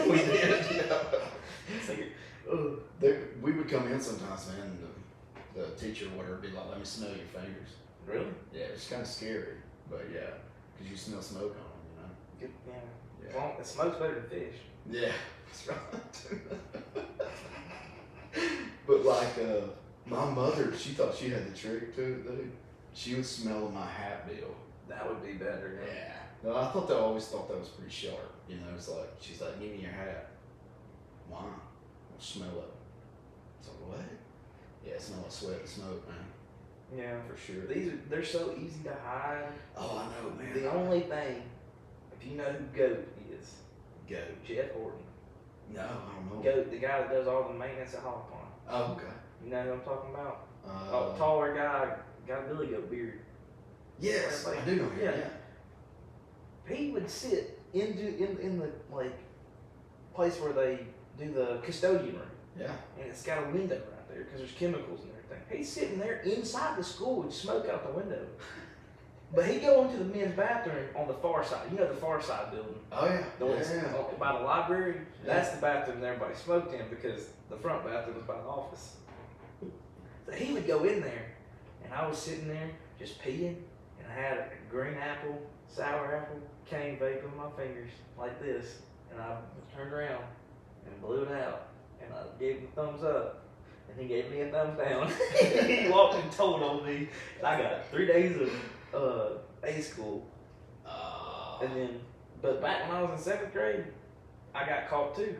We did, yeah. It's like, We would come in sometimes, man, and the teacher or whatever would be like, let me smell your fingers. really? Yeah, it's kind of scary, but yeah, because you smell smoke on them, Good, yeah. you know? Well, it smokes better than fish. Yeah, that's right. But like, my mother, she thought she had the trick to it, dude. She would smell my hat bill. That would be better. Yeah. No, I always thought that was pretty sharp. You know, it's like, she's like, give me your hat. Why? I'll smell it. It's like, what? Yeah, it smells like sweat and smoke, man. Yeah. For sure. They're so easy to hide. Oh, I know, man. The only thing, if you know who Goat is, Goat. Jeff Horton. No, I don't know. Goat, the guy that does all the maintenance at Hog Pond. Oh, okay. You know who I'm talking about? Taller guy, got a Billy Goat beard. Yes, Like, I do know him, yeah. yeah. He would sit in the like place where they do the custodian room, Yeah. and it's got a window right there because there's chemicals and everything. He's sitting there inside the school with smoke out the window. But he'd go into the men's bathroom on the far side. You know the far side building? Oh, yeah. The one that's by the library? Yeah. That's the bathroom that everybody smoked in because the front bathroom was by the office. So he would go in there, and I was sitting there just peeing, and I had a green apple, sour apple, cane vape in my fingers like this, and I turned around and blew it out, and I gave him a thumbs up, and he gave me a thumbs down. He walked and told on me, and I got 3 days of A school, and then, but back when I was in 7th grade, I got caught too.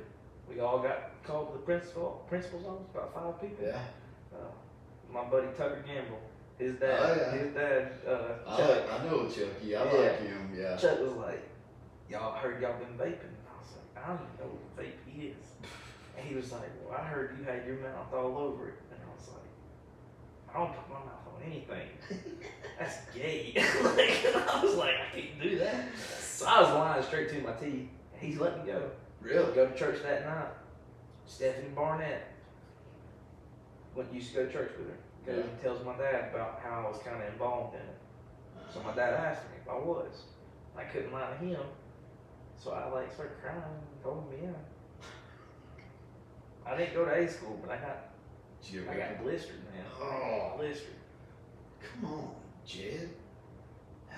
We all got called to the principal's office, about 5 people. Yeah. My buddy Tucker Gamble, his dad, Chuck. I know Chucky. I like him. Yeah. Chuck was like, "Y'all heard y'all been vaping?" And I was like, "I don't even know what vape is." And he was like, "Well, I heard you had your mouth all over it." And I was like, "I don't put my mouth on anything. That's gay." And I was like, "I can't do that." So I was lying straight to my teeth. He's let me go. Really? Go to church that night. Stephanie Barnett used to go to church with her. Goes and tells my dad about how I was kind of involved in it. So my dad asked me if I was. I couldn't lie to him. So I started crying and told him, yeah. I didn't go to A school, but I got blistered, man. Oh. Blistered. Come on, Jed. I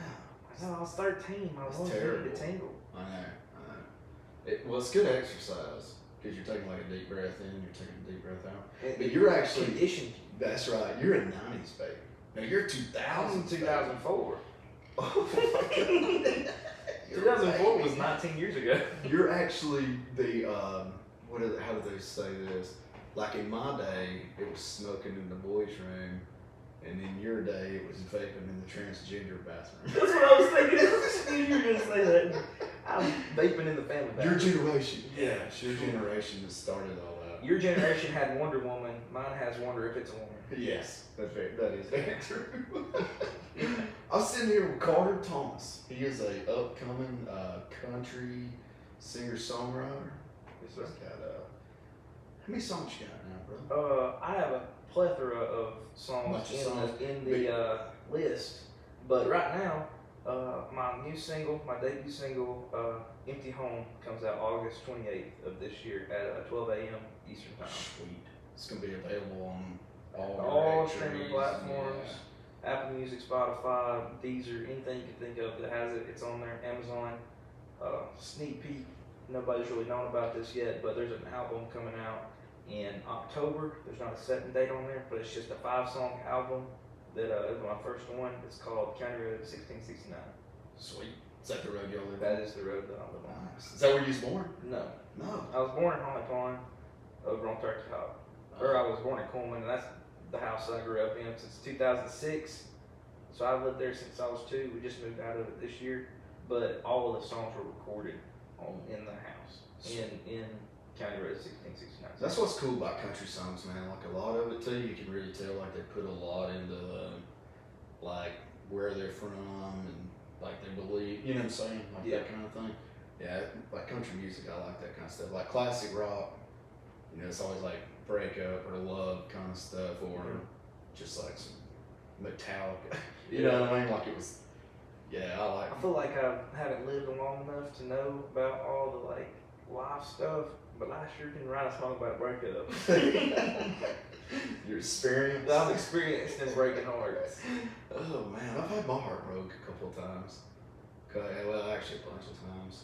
know, I was 13. I was terrible. to tingle. I know. Well, it's good exercise because you're taking like a deep breath in, you're taking a deep breath out. But you're actually conditioned. That's right. You're a 90s baby. Now you're 2000. 2004. Oh my God. 2004 was 19 years ago. You're actually the how do they say this? Like in my day, it was smoking in the boys' room, and in your day, it was vaping in the transgender bathroom. That's what I was thinking. You were gonna say that. I'm vaping in the family bathroom. Your generation, your generation has started all that. Your generation had Wonder Woman. Mine has Wonder If It's a Woman. Yes, that is very true. I'm sitting here with Carter Thomas. He is a upcoming country singer-songwriter. He's got how many songs you got now, bro? I have a plethora of songs in the list, but right now, my debut single, "Empty Home," comes out August 28th of this year at 12 a.m. Eastern Time. Sweet. It's gonna be available on all streaming platforms. Yeah. Apple Music, Spotify, Deezer, anything you can think of that has it, it's on there. Amazon. Sneak peek. Nobody's really known about this yet, but there's an album coming out in October. There's not a set date on there, but it's just a 5-song album that is my first one. It's called County Road 1669. Sweet. Is that the road y'all live on? That is the road that I live on. Nice. Is that where you was born? No. No. I was born in Holly Pond, over on Turkey Hop. Or I was born in Coleman, and that's the house I grew up in since 2006. So I've lived there since I was 2. We just moved out of it this year. But all of the songs were recorded in the house, in County Road 1669. That's what's cool about country songs, man. Like a lot of it too, you can really tell like they put a lot into like where they're from and like they believe, you know what I'm saying? Like that kind of thing. Yeah, like country music, I like that kind of stuff. Like classic rock, you know, it's always like breakup or love kind of stuff, or just like some Metallica. You know what I mean? Like it was. Yeah, I feel like I haven't lived long enough to know about all the like life stuff, but I sure can write a song about a breakup. Your experience? I'm experienced in breaking hearts. Oh man, I've had my heart broke a couple of times. Well, actually a bunch of times.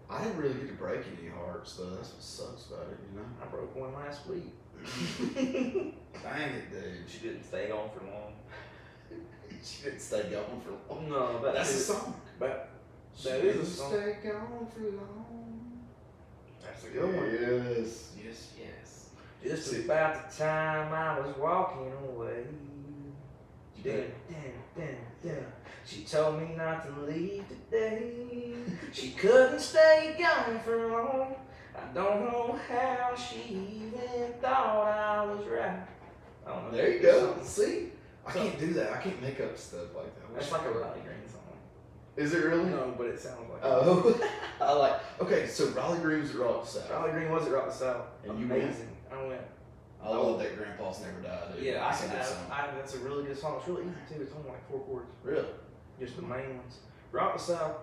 I didn't really get to break any hearts though. That's what sucks about it, you know? I broke one last week. Dang it, dude. She didn't stay on for long. She didn't stay gone for long. No, That's a song. But She that didn't is a song. stay gone for long. That's a good one. Yes, yes, yes. Just about the time I was walking away. Dun, dun, dun, dun. She told me not to leave today. She couldn't stay gone for long. I don't know how she even thought I was right. I don't know. There you go. See? I can't do that. I can't make up stuff like that. That's like a Riley Green song. Is it really? No, but it sounds like Oh. I like. Okay, so Riley Green was at Rock South. Riley Green was at Rock the South. And you Amazing. I went. I love that Grandpa's Never Died. Dude. Yeah, That's a good song. that's a really good song. It's really easy too. It's only like 4 chords. Really? Just the main ones. Rock the South,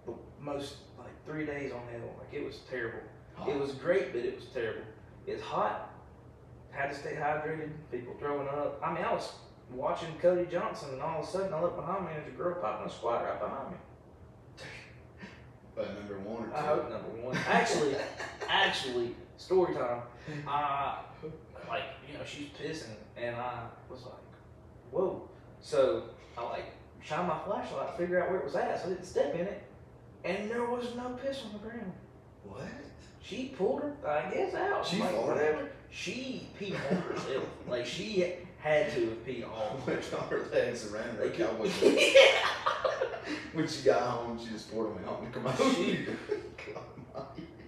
the most like 3 days on hell. Like it was terrible. Hot. It was great, but it was terrible. It's hot. Had to stay hydrated. People throwing up. I mean, I was watching Cody Johnson, and all of a sudden I look behind me and there's a girl popping a squat right behind me. But number 1 or 2. I hope number 1. Actually, story time. Like, you know, she's pissing, and I was like, whoa. So I like shine my flashlight, figure out where it was at, so I didn't step in it, and there was no piss on the ground. What? She pulled her, I guess, out. She like, farted? whatever. She peed on herself. Like she had to have peed all over Went on her legs around her Like, cowboy boots. When she got home, she just poured them out and come out.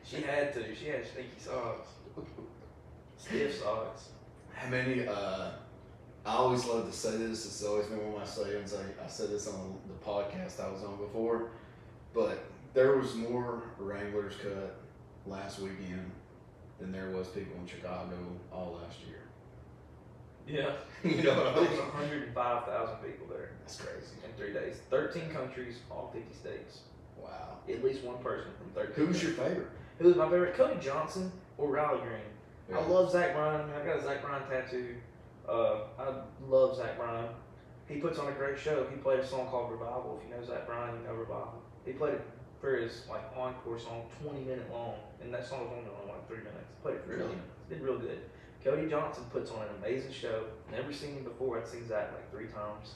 She had to. She had stinky socks. Stiff socks. How many, I always love to say this, it's always been one of my sayings, I said this on the podcast I was on before, but there was more Wranglers cut last weekend than there was people in Chicago all last year. Yeah. You know what I There was mean? 105,000 people there That's crazy. in 3 days. 13 countries, all 50 states. Wow. At least one person from 13. Who's your favorite? Who was my favorite? Cody Johnson or Riley Green. Yeah. I love Zach Bryan. I got a Zach Bryan tattoo. I love Zach Bryan. He puts on a great show. He played a song called Revival. If you know Zach Bryan, you know Revival. He played it for his like encore song, 20-minute long, and that song was only like 3 minutes. Played it for 20 minutes. Did real good. Cody Johnson puts on an amazing show. Never seen him before. I'd seen Zach like 3 times.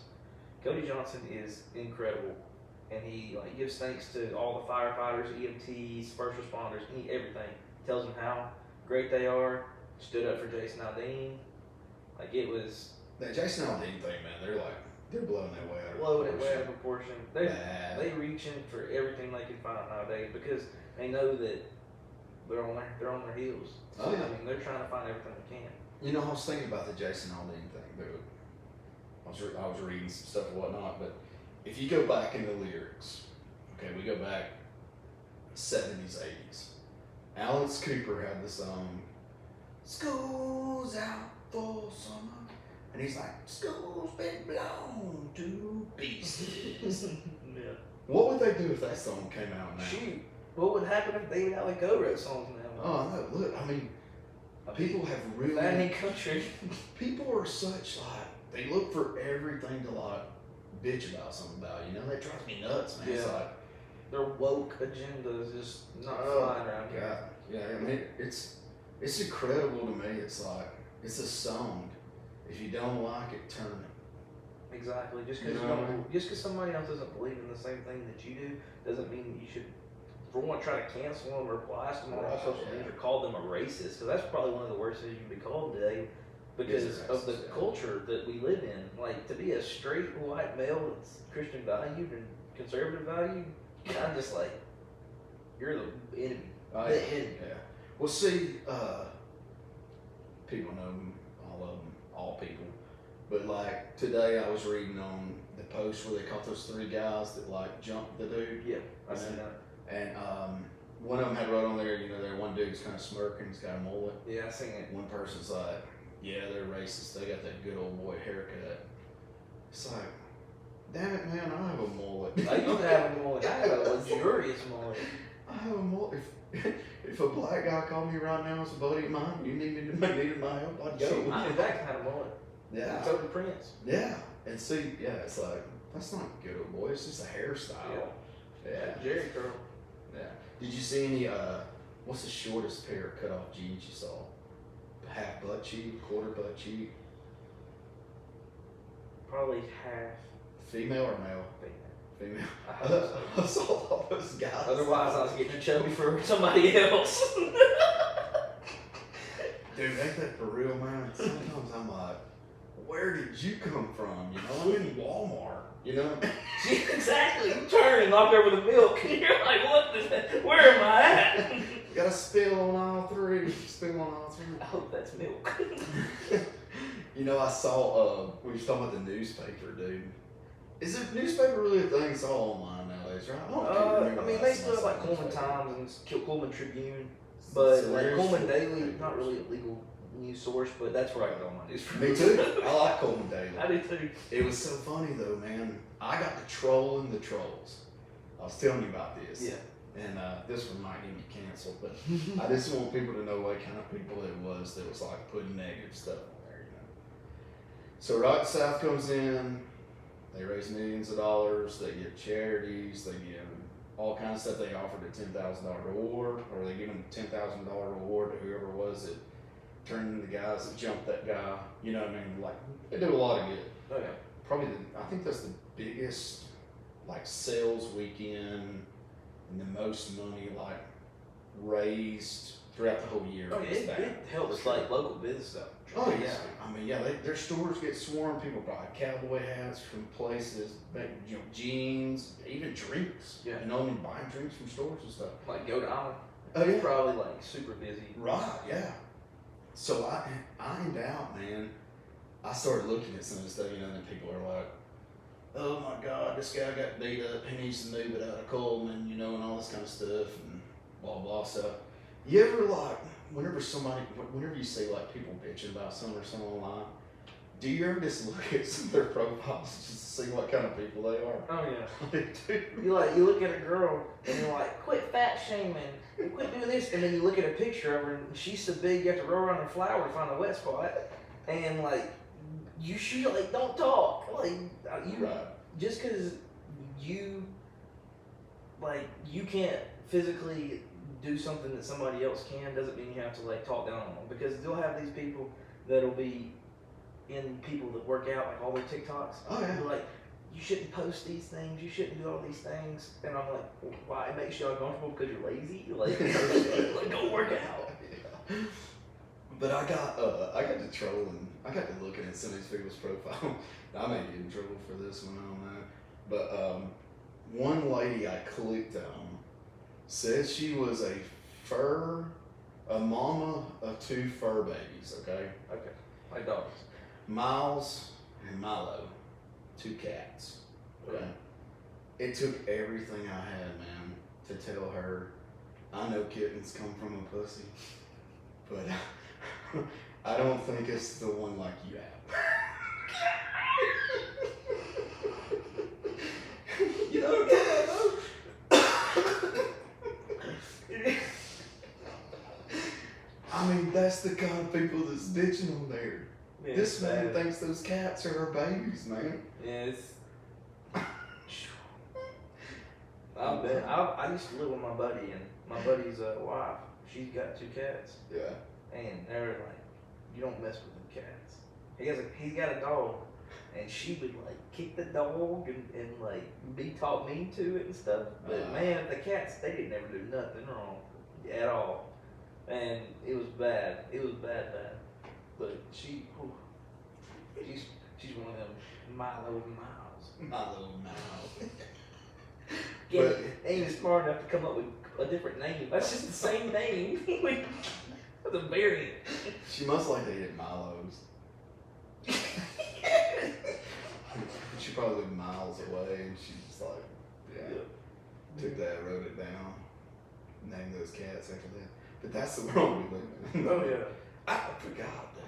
Cody Johnson is incredible, and he like gives thanks to all the firefighters, EMTs, first responders, everything. Tells them how great they are. Stood up for Jason Aldean. Like it was That Jason Aldean thing, man, they're blowing that way out of blowing it way proportion. out of proportion. Bad. They reaching for everything they can find nowadays because they know that they're on their heels. Oh, yeah. I mean, they're trying to find everything they can. You know, I was thinking about the Jason Aldean thing, dude. I was reading some stuff and whatnot, but if you go back in the lyrics, okay, we go back 70s, 80s. Alice Cooper had the song, "School's out for summer," and he's like, "School's been blown to pieces." Yeah. What would they do if that song came out now? Shoot, what would happen if David Alec Coe wrote songs now? Oh no! Look, I mean, people have really. That ain't country. People are such like they look for everything to like bitch about something about. You know, that drives me nuts, man. It's Yeah. like, Their woke agenda is just not oh flying around God, here. yeah. I mean, it's incredible to me. It's like it's a song. If you don't like it, turn it. Exactly. Just You because know what I mean? just because somebody else doesn't believe in the same thing that you do doesn't mean that you should, for one, try to cancel them or blast them on all Right, social yeah. media or call them a racist. Because that's probably one of the worst things you can be called today because Is a of the racist, yeah. culture that we live in. Like to be a straight white male that's Christian valued and conservative valued, I'm just like, you're the enemy. Oh, The yeah. enemy. Yeah. Well, see, people know all of them, all people. But like today, I was reading on the post where they caught those 3 guys that like jumped the dude. Yeah, I see And- that. And one of them had wrote on there, you know, there one dude's kind of smirking, he's got a mullet. Yeah, I seen it. One person's like, yeah, they're racist. They got that good old boy haircut. It's like, damn it, man, I have a mullet. I used to have a mullet. I have a luxurious mullet. I have a mullet. know, if a black guy called me right now as a buddy of mine, you needed my help, I'd go. I knew that kind of mullet. Yeah. It's over Prince. Yeah. And see, yeah, it's like, that's not good, old boy. It's just a hairstyle. Yeah. Jerry curl. Yeah. Did you see any, what's the shortest pair of cut-off jeans you saw? Half butt cheek, quarter butt cheek? Probably half. Female or male? Female. Female. I saw all those guys. Otherwise, I was getting chubby for somebody else. Dude, ain't that for real, man? Sometimes I'm like, where did you come from? You know, I'm in Walmart. You know? Exactly. You turn and knock over the milk, and you're like, what the? Where am I at? You got to spill on all three. Spill on all three. I hope that's milk. You know, I saw, we were talking about the newspaper, dude. Is the newspaper really a thing? It's all online nowadays, right? I mean, they still have like Coleman Times and Coleman Tribune, but So like there's Coleman your Daily, papers. not really a legal news source, but that's where I get all my news from. Me too. I like Coleman Daily. I do too. It was so funny though, man. I got to trolling the trolls. I was telling you about this. Yeah. And this one might get me canceled, but I just want people to know what kind of people it was that was like putting negative stuff on there, you know. So Rock South comes in, they raise millions of dollars, they give charities, they give all kinds of stuff. They offered a $10,000 reward, or they give them a $10,000 reward to whoever it was that turned into the guys that jumped that guy. You know what I mean? Like, they do a lot of good. Oh yeah. Probably, I think that's the biggest, like, sales weekend and the most money, like, raised throughout the whole year. Oh yeah, it helps like local business stuff. Oh yeah, I mean, yeah, their stores get swarmed. People buy cowboy hats from places, you know, jeans, even drinks. Yeah. You know, I mean, buying drinks from stores and stuff. Like Goat Island. Oh yeah. Probably like super busy. Right, yeah. So I in doubt, man. I started looking at some of this stuff, you know, and then people are like, oh my God, this guy got beat up, he needs to move it out of Coleman, you know, and all this kind of stuff, and blah, blah, stuff. You ever, like, whenever you see, like, people bitching about something or something online, do you ever just look at some of their profiles just to see what kind of people they are? Oh yeah. Dude. You look at a girl and you're like, quit fat shaming, and quit doing this, and then you look at a picture of her and she's so big you have to roll around her flower to find a wet spot, and like you should like don't talk like you Right. just because you can't physically do something that somebody else can doesn't mean you have to like talk down on them, because they'll have these people that'll be in people that work out, like all their TikToks. Oh yeah. They're like, you shouldn't post these things, you shouldn't do all these things, and I'm like, well, why? It makes you uncomfortable because you're lazy. Like, like go work out. Yeah. But I got to trolling. I got to looking at some of these people's profiles. I may get in trouble for this one, I don't know. But one lady I clicked on said she was a mama of 2 fur babies. Okay. Okay. Like dogs. Miles and Milo, 2 cats. Okay. It took everything I had, man, to tell her, I know kittens come from a pussy, but I don't think it's the one like you have. You know what I'm talking about? I mean, that's the kind of people that's bitching on there. Yeah, This man bad. thinks those cats are her babies, man. Yeah, it's. I used to live with my buddy, and my buddy's wife, she's got 2 cats, Yeah. and they're like, you don't mess with them cats. He's got a dog, and she would like kick the dog and like be talk mean to it and stuff. But man, the cats, they didn't ever do nothing wrong at all, and it was bad. It was bad. But she's one of them Milo Miles. My little mouth. Yeah, ain't even smart enough to come up with a different name. That's just the same name. That's a variant. She must like to eat Milos. She probably lived miles away, and she just like, took that, wrote it down, named those cats after that. But that's the world we live in. Oh yeah. I forgot, dude.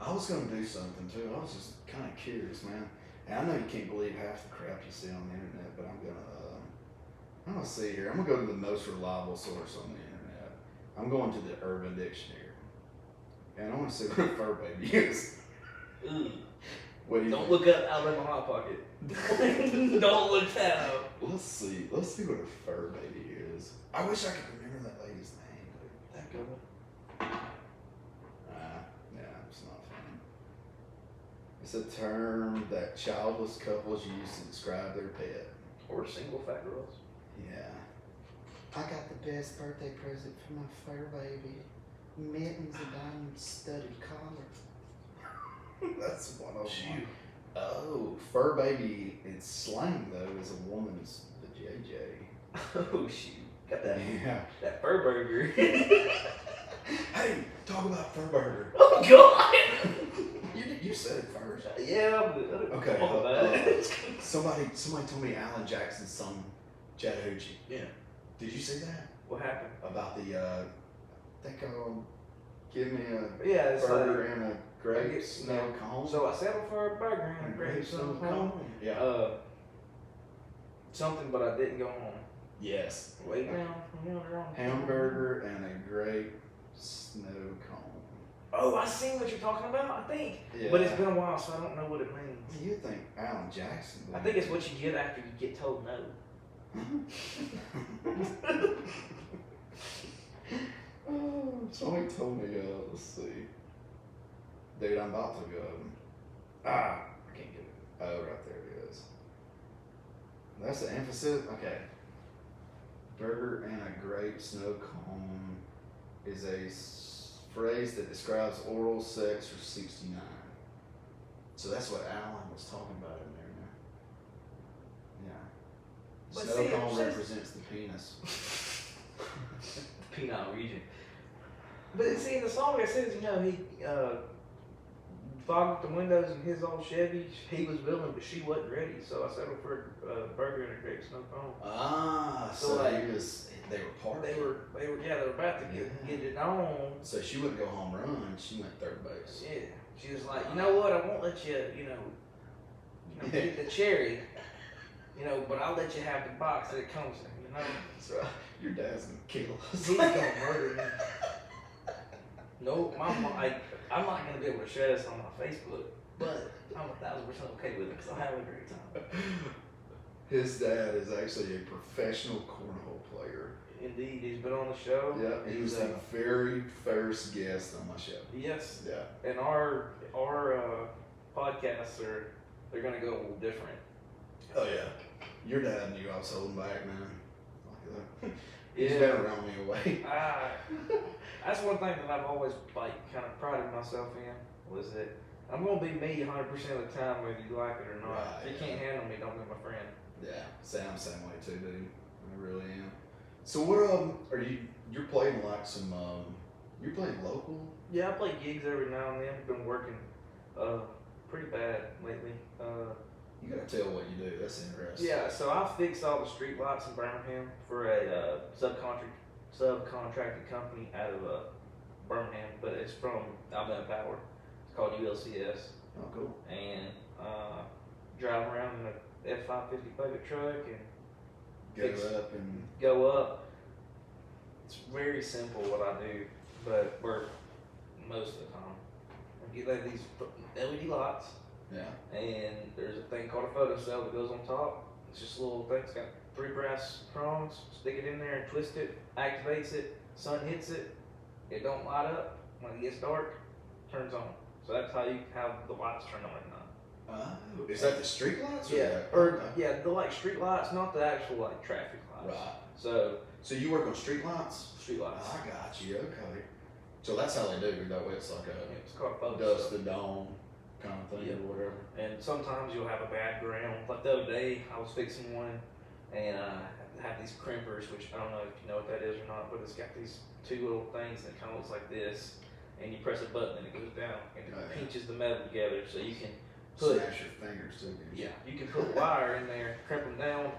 I was gonna do something too. I was just kind of curious, man. And I know you can't believe half the crap you see on the internet, but I'm gonna I'm gonna see here. I'm gonna go to the most reliable source on the internet. I'm going to the Urban Dictionary, and I want to see what a fur baby is. Ooh. What do you Don't think? look up Alabama Hot Pocket. Don't look that up. Let's see. Let's see what a fur baby is. I wish I could remember that lady's name. That good one. Yeah, it's not funny. It's a term that childless couples use to describe their pet. Or single fat girls. Yeah. I got the best birthday present for my fur baby. Mittens and diamond studded collar. That's one of them. Shoot. Oh, fur baby in slang though is a woman's vajayjay. Oh shoot. Got that Yeah. that fur burger. Hey, talk about fur burger. Oh god. You said it first. Yeah, but Okay. come on, man. Somebody told me Alan Jackson's son Chattahoochee. Yeah. Did you see that? What happened? About the think give me a Yeah, it's burger like, and a I grape get- snow cone. so I settled for a burger and a grape snow cone. Yeah. Something, but I didn't go home. Yes. Wait down. They're on. Hamburger and a grape snow cone. Oh, I seen what you're talking about. I think, Yeah. but it's been a while, so I don't know what it means. You think Alan Jackson? I think it's what you get after you get told no. Oh, somebody told me, let's see. Dude, I'm about to go. I can't get it. Oh, right there it is. That's the emphasis? Okay. Burger and a grape snow cone is a phrase that describes oral sex for 69. So that's what Alan was talking about in there now. Yeah. But Snow see, it cone says- represents the penis. Penile region. But see, in the song it says, he fogged the windows in his old Chevy. He was willing, but she wasn't ready. So I settled for a burger and a grape snow cone. Ah, So, so like, they were partying. They were about to get it on. So she wouldn't go home run. She went third base. Yeah, she was like, you know what? I won't let you, get the cherry, but I'll let you have the box that it comes in. So your dad's gonna kill us. He's gonna murder me. No, I'm not gonna be able to share this on my Facebook, but I'm 1,000% okay with it because I'm having a great time. His dad is actually a professional cornhole player. Indeed, he's been on the show. Yeah, he was the very first guest on my show. Yes, Yeah. and our podcasts they're gonna go a little different. Oh yeah. Your dad knew I was holding back, man. He's Yeah. been around me away. That's one thing that I've always kind of prided myself in was that I'm gonna be me 100% of the time, whether you like it or not. Right, If you yeah. can't handle me, don't be my friend. Yeah, I'm same way too, dude. I really am. So what are you're playing like some you're playing local? Yeah, I play gigs every now and then. I've been working pretty bad lately. You gotta tell what you do. That's interesting. Yeah, so I fixed all the street lights in Birmingham for a subcontracted company out of Birmingham, but it's from Alabama Power. It's called ULCS, Oh, cool. and drive around in a F550 bucket truck and Go up and go up. It's very simple what I do, but work most of the time. I get like these LED lights, yeah. and there's a thing called a photo cell that goes on top. It's just a little thing. It's got 3 brass prongs. Stick it in there and twist it. Activates it. Sun hits it. It don't light up. When it gets dark, turns on. So that's how the lights turn on at night. Oh, is that the street lights? The street lights, not the actual traffic lights. Right. So So you work on street lights? street lights. I got you. Okay. So that's how they do it. That way it's like It's called a photo dust cell. to dawn kind of thing or whatever. And sometimes you'll have a bad ground. Like the other day, I was fixing one, and I have these crimpers, which I don't know if you know what that is or not, but it's got these 2 little things that kind of looks like this, and you press a button and it goes down, and it Oh, yeah. pinches the metal together, so you can put Smash your fingers too. you can put wire in there, crimp them down,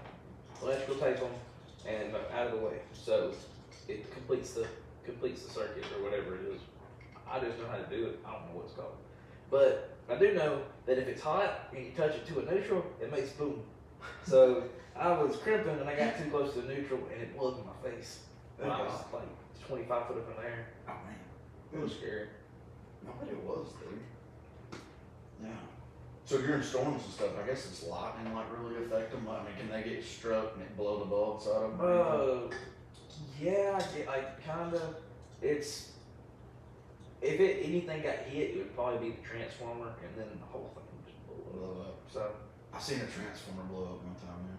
electrical tape them, and out of the way. So it completes the circuit or whatever it is. I just know how to do it. I don't know what it's called. But I do know that if it's hot and you touch it to a neutral, it makes boom. So I was crimping and I got too close to the neutral and it blew up in my face. When I was like 25 foot up in the air. Oh man. It was scary. No, but it was, dude. Yeah. So during storms and stuff, I guess it's lightning like really affect them. I mean, can they get struck and it blow the bulbs out of them? Yeah, like kind of. It's if anything got hit, it would probably be the transformer, and then the whole thing would just blow up. So I seen a transformer blow up one time, man.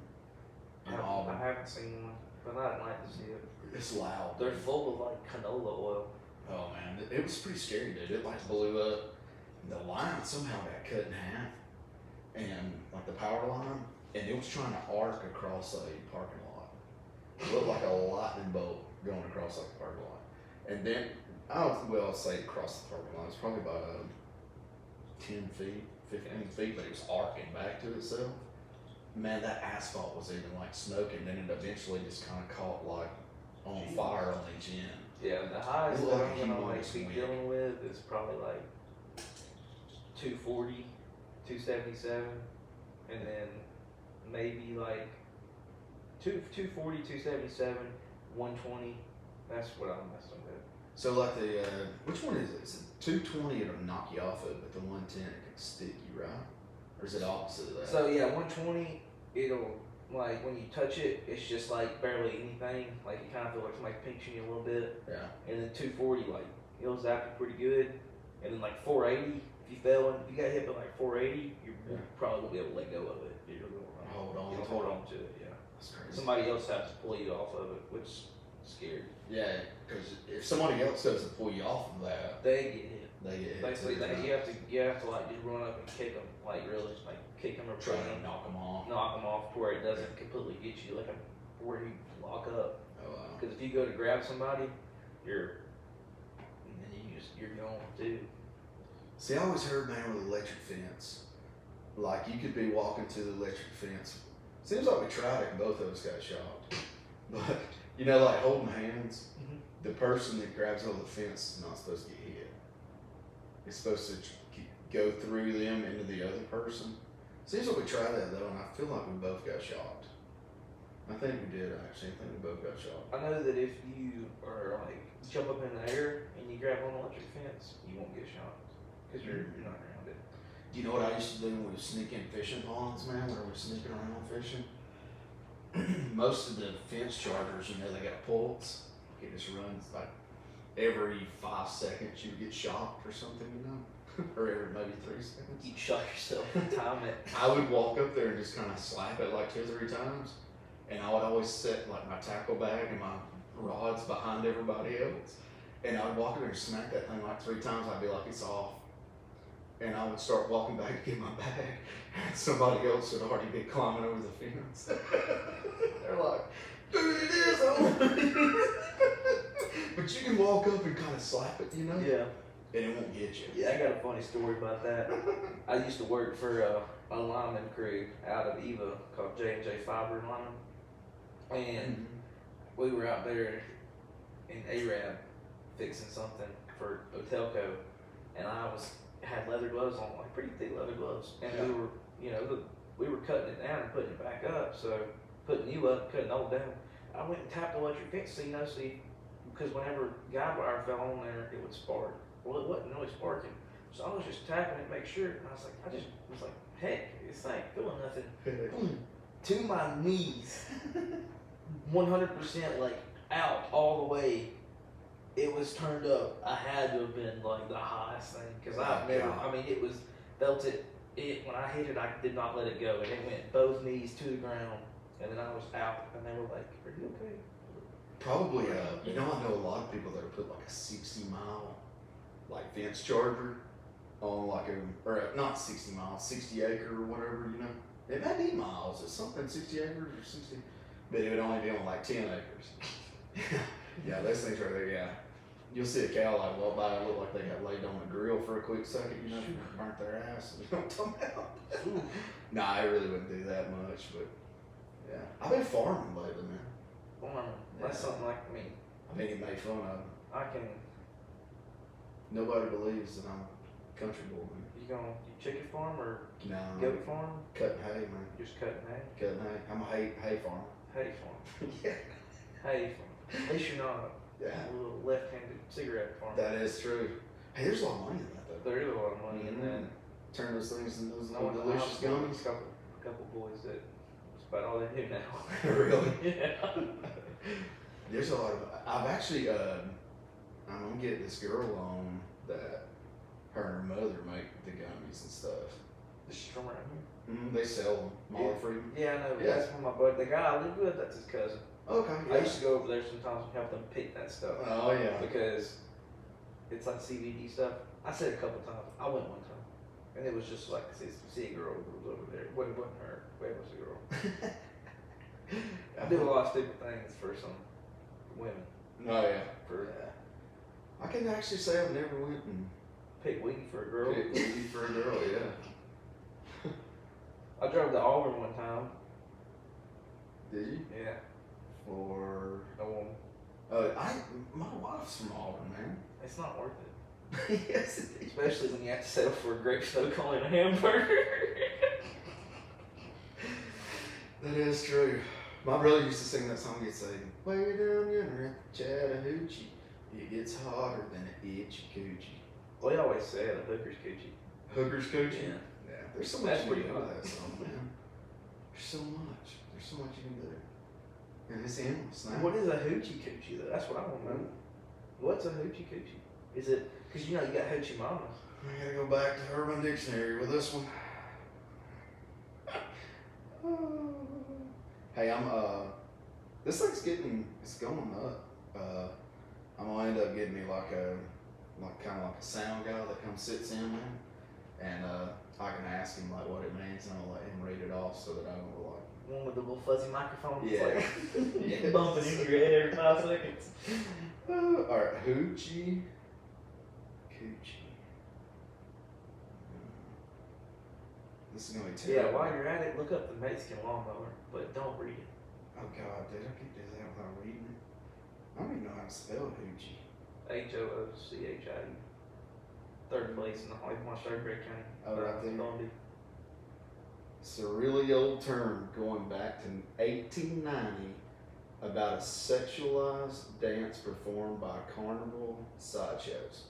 I haven't seen one, but I'd like to see it. It's loud. They're full of like canola oil. Oh man, it was pretty scary, dude. It like blew up. The line somehow got cut in half, and like the power line, and it was trying to arc across a parking lot. It looked like a lightning bolt going across like a parking lot, and then I'll say across the parking lot. It's probably about 10 feet, 15 feet, but it was arcing back to itself. Man, that asphalt was even like smoking. Then it eventually just kind of caught like on fire on each end. Yeah, the highest It that looked like I'm gonna like humongous be wind. dealing with is probably like 240, 277, and then maybe like 240, 277, 120. That's what I'm messing with. So like the which one is it? Is it 220? It'll knock you off of it, but the 110 it can stick you, right? Or is it opposite of that? So yeah, 120, it'll like when you touch it, it's just like barely anything. Like you kind of feel like somebody's pinching you a little bit. Yeah. And then 240, like it'll zap you pretty good. And then like 480, if you got hit by like 480, you probably won't be able to let go of it. You'll Hold on. You'll hold on to it. Yeah. That's crazy. Somebody else has to pull you off of it, which is scary. Yeah, because if somebody else doesn't pull you off of that, They get hit. they get hit. Basically, too, right? you have to like just run up and kick them, like really, like kick them or Try push to them, knock them off. knock them off to where it doesn't completely get you, like where you lock up. Oh wow. Because if you go to grab somebody, and then you're gone too. See, I always heard, man, with electric fence, like you could be walking to the electric fence. Seems like we tried it and both of us got shot. But, you know, like holding hands, the person that grabs hold of the fence is not supposed to get hit. It's supposed to go through them into the other person. Seems like we tried that though, and I feel like we both got shot. I think we did actually. I think we both got shot. I know that if you are like jump up in the air and you grab on an electric fence, you won't get shot because you're not grounded. Do you know what I used to do when we would sneak in fishing ponds, man? When we were sneaking around fishing? Most of the fence chargers, you know, they got pulse. It just runs like every 5 seconds you get shot or something, you know? Or every maybe 3 seconds. You shot yourself and time it. I would walk up there and just kind of slap it like 2 or 3 times. And I would always set like my tackle bag and my rods behind everybody else. And I would walk up there and smack that thing like 3 times. I'd be like, it's off. And I would start walking back to get my bag. And somebody else would already be climbing over the fence. They're like, dude, it is over. But you can walk up and kind of slap it, you know? Yeah. And it won't get you. Yeah, I got a funny story about that. I used to work for a lineman crew out of Eva called J&J Fiber Lineman. And we were out there in Arab fixing something for Otelco. And I had leather gloves on, like pretty thick leather gloves. And we were, you know, we were cutting it down and putting it back up. So putting you up, cutting old down. I went and tapped the electric fence, so you know, because whenever guide wire fell on there, it would spark. Well, it wasn't really sparking. So I was just tapping it to make sure. And I was like, heck, this ain't feeling nothing. To my knees, 100% like out all the way. It was turned up. I had to have been like the highest thing because I've never. I mean, it was felt it. When I hit it, I did not let it go, and it went both knees to the ground, and then I was out, and they were like, "Are you okay?" Probably, you know, I know a lot of people that have put like a 60-mile like fence charger on like or not 60 miles, 60 acre or whatever, you know. It may be miles, it's something 60 acres or 60, but it would only be on like 10 acres. Yeah, those things right there, yeah. You'll see a cow like walk by and look like they got laid on the grill for a quick second, you know, burnt their ass. You know what I'm talking about? Nah, I really wouldn't do that much, but yeah. I've been farming lately, man. Farming. That's something like me. I mean, it made fun of them. I can. Nobody believes that I'm country boy, man. You chicken farm or No, goat farm? cutting hay, man. Just cutting hay? Cutting hay. I'm a hay farmer. Hay farm. Yeah. Hay farm. At least you're not Yeah. a little left-handed cigarette farm. That is true. Hey, there's a lot of money in that though. There is a lot of money in that. Turn those things into those I little went to delicious hospital with gummies. a couple boys that that's about all they do now. Really? Yeah. There's a lot of. I've actually. I'm gonna get this girl on that. Her and her mother make the gummies and stuff. Is she from around here? They sell them. Molly Freeman. Yeah, I know. Yeah. That's one of my buddies. The guy I live with, that's his cousin. Okay. I used to go over there sometimes and help them pick that stuff. Oh yeah. Because it's like CBD stuff. I said a couple times. I went one time, and it was just like see a girl who was over there. It wasn't her. It was a girl. I do a lot of stupid things for some women. Oh yeah. I can actually say I've never went and Pick weed for a girl. picked weed for a girl. Yeah. I drove to Auburn one time. Did you? Yeah. For No woman. my wife's from Auburn, man. It's not worth it. Yes, it is. Especially when you have to settle for a grape snow cone and a hamburger. That is true. My brother used to sing that song. He'd say, "Way down yonder at Chattahoochee, it gets hotter than an itchy coochie." Well, he always said a hooker's coochie. Hooker's coochie. Yeah. Yeah. There's so much That's you can pretty do hot. with that song, man. There's so much. There's so much you can do. And it's endless now. What is a hoochie coochie though? That's what I want to know. What's a hoochie coochie? Is it because you got hoochie mamas? I gotta go back to Urban Dictionary with this one. Hey, this thing's it's going up. I'm gonna end up getting me kind of like a sound guy that comes sits in there, and I can ask him like what it means, and I'll let him read it off so that I will One with the little fuzzy microphone. Yeah. It's Yes. bumping into your head every 5 seconds. all right, hoochie, coochie. This is gonna be terrible. Yeah, while you're at it, look up the Mexican lawnmower, but don't read it. Oh God, did I get this out without reading it? I don't even know how to spell hoochie. Hoochie. 3rd place in the Hollywood Strawberry County. Oh, right there. Columbia. It's a really old term going back to 1890 about a sexualized dance performed by carnival sideshows.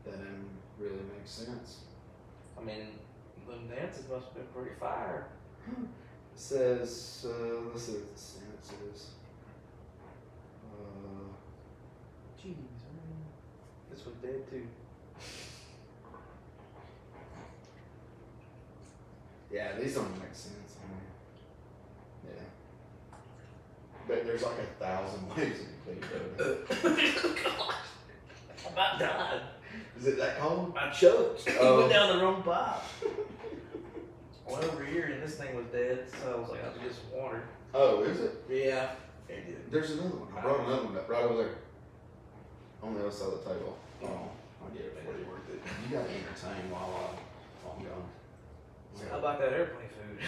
That didn't really make sense. I mean, them dances must have been pretty fire. It says, let's see what the sentence is. Jeez, man. This was dead too. Yeah, these don't make sense. I mean, yeah. But there's like 1,000 ways you can do it. I about died. Is it that cold? I choked. Oh. Went down the wrong pipe. I went over here and this thing was dead, so I was like, I have to get some water. Oh, is it? Yeah. It did. There's another one. I brought another one right over there. On the other side of the table. Oh, I'll get it for you. Worth it. You gotta entertain while I'm gone. How about that airplane food?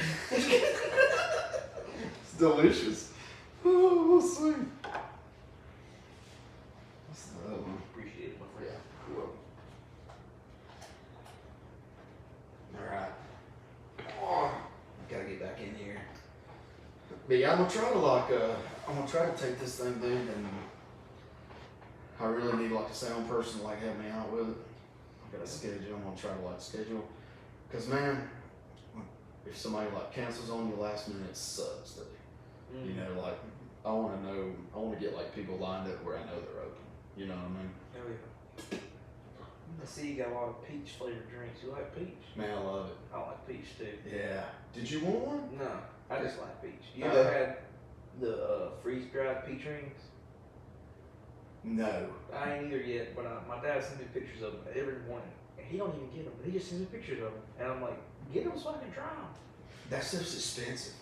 It's delicious. Oh, we'll see. What's the other one? Appreciate it, my friend. Yeah, you're welcome. Alright. Oh, gotta get back in here. But yeah, I'm gonna try to take this thing then, and I really need like a sound person to like help me out with it. I got a schedule. I'm gonna try to like schedule, cause man, if somebody like cancels on you last minute, it sucks. That you know, like I want to get like people lined up where I know they're open. You know what I mean? Oh yeah. I see you got a lot of peach flavored drinks. You like peach? Man, I love it. I like peach too. Yeah. Did you want one? No, I just like peach. You ever had the freeze dried peach rings? No. I ain't either yet, but my dad sends me pictures of them every morning, and he don't even get them. He just sends me pictures of them, and I'm like, get them so I can try them. That stuff's expensive.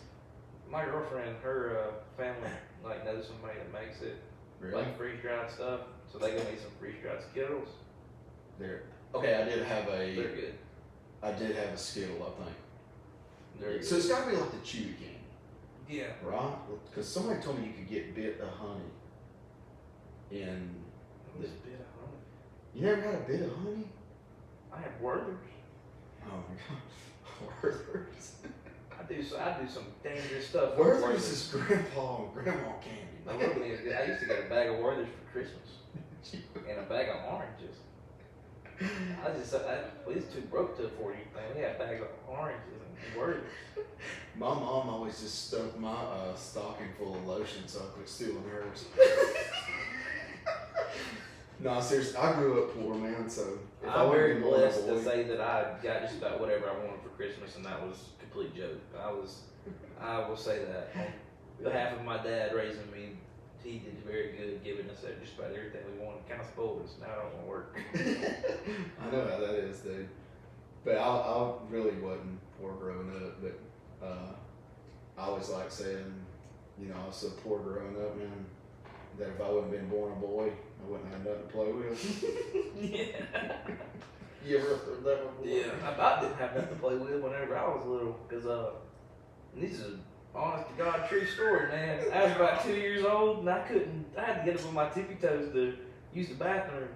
My girlfriend, her family like knows somebody that makes it, Really? like freeze dried stuff. So they give me some freeze dried Skittles. They're okay. They're good. I did have a Skittle, I think. They're So it's got to be like the chewy candy, yeah. right? Because somebody told me you could get bit of honey in This bit of honey. You never got a bit of honey? I have Werther's. Oh my god. Werther's. I do some dangerous stuff. Werther's is grandpa and grandma candy. I used to get a bag of Werther's for Christmas and a bag of oranges. We was too broke to afford anything. We had a bag of oranges and Werther's. My mom always just stuffed my stocking full of lotion so I quit stealing hers. No, seriously, I grew up poor, man, so if I'm very blessed boy, to say that I got just about whatever I wanted for Christmas, and that was a complete joke. I will say that. On behalf of my dad raising me, he did very good giving us just about everything we wanted. Kind of spoiled us. Now I don't want to work. I know how that is, dude. But I really wasn't poor growing up, but I always like saying, you know, I was so poor growing up, man, that if I wouldn't been born a boy, I wouldn't have nothing to play with. Yeah. You ever heard that before? Yeah, I about didn't have nothing to play with whenever I was little, because this is an honest to God true story, man. I was about 2 years old, and I had to get up on my tippy toes to use the bathroom.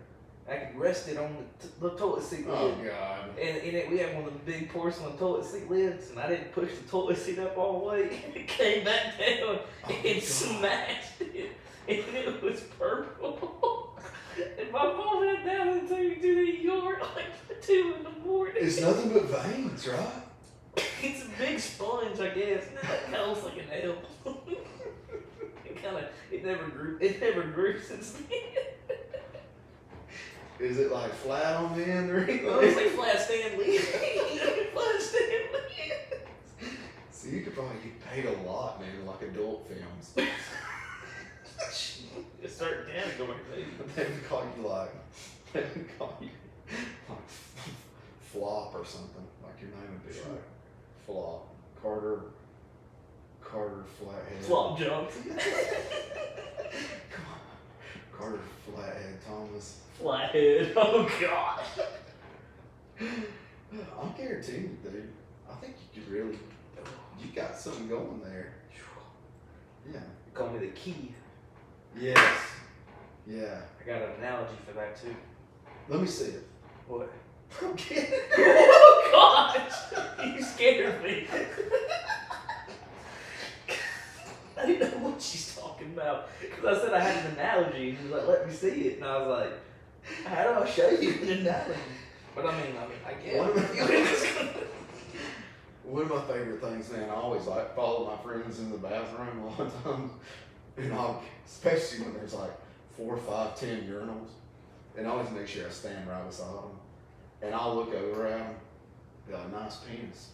I could rest it on the toilet seat lid. Oh, God. And we had one of the big porcelain toilet seat lids, and I didn't push the toilet seat up all the way, and it came back down and smashed it, and it was purple. And my mom went down and took me to the yard like 2 in the morning. It's nothing but veins, right? It's a big sponge, I guess. It kind of looks like an L. It never grew since then. Is it like flat on the end or anything? It looks like Flat Stanley. Flat Stanley. So you could probably get paid a lot, man, like adult films. A certain category, maybe. They would call you like Flop or something. Like your name would be like Flop. Carter Flathead. Flop jump. Come on. Carter Flathead Thomas. Flathead. Oh gosh. I'm guaranteed, dude. I think you could really. You got something going there. Yeah. You call me the key. Yes. Yeah. I got an analogy for that too. Let me see it. What? I'm kidding. Oh gosh! You scared me. I didn't know what she's talking about. Because I said I had an analogy, and he was like, let me see it. And I was like, how do I show you an analogy? But I mean, I guess. One of my favorite things, man, I always like follow my friends in the bathroom a lot of times. And especially when there's like 4, 5, 10 urinals. And I always make sure I stand right beside them. And I'll look over at them, be like, nice penis.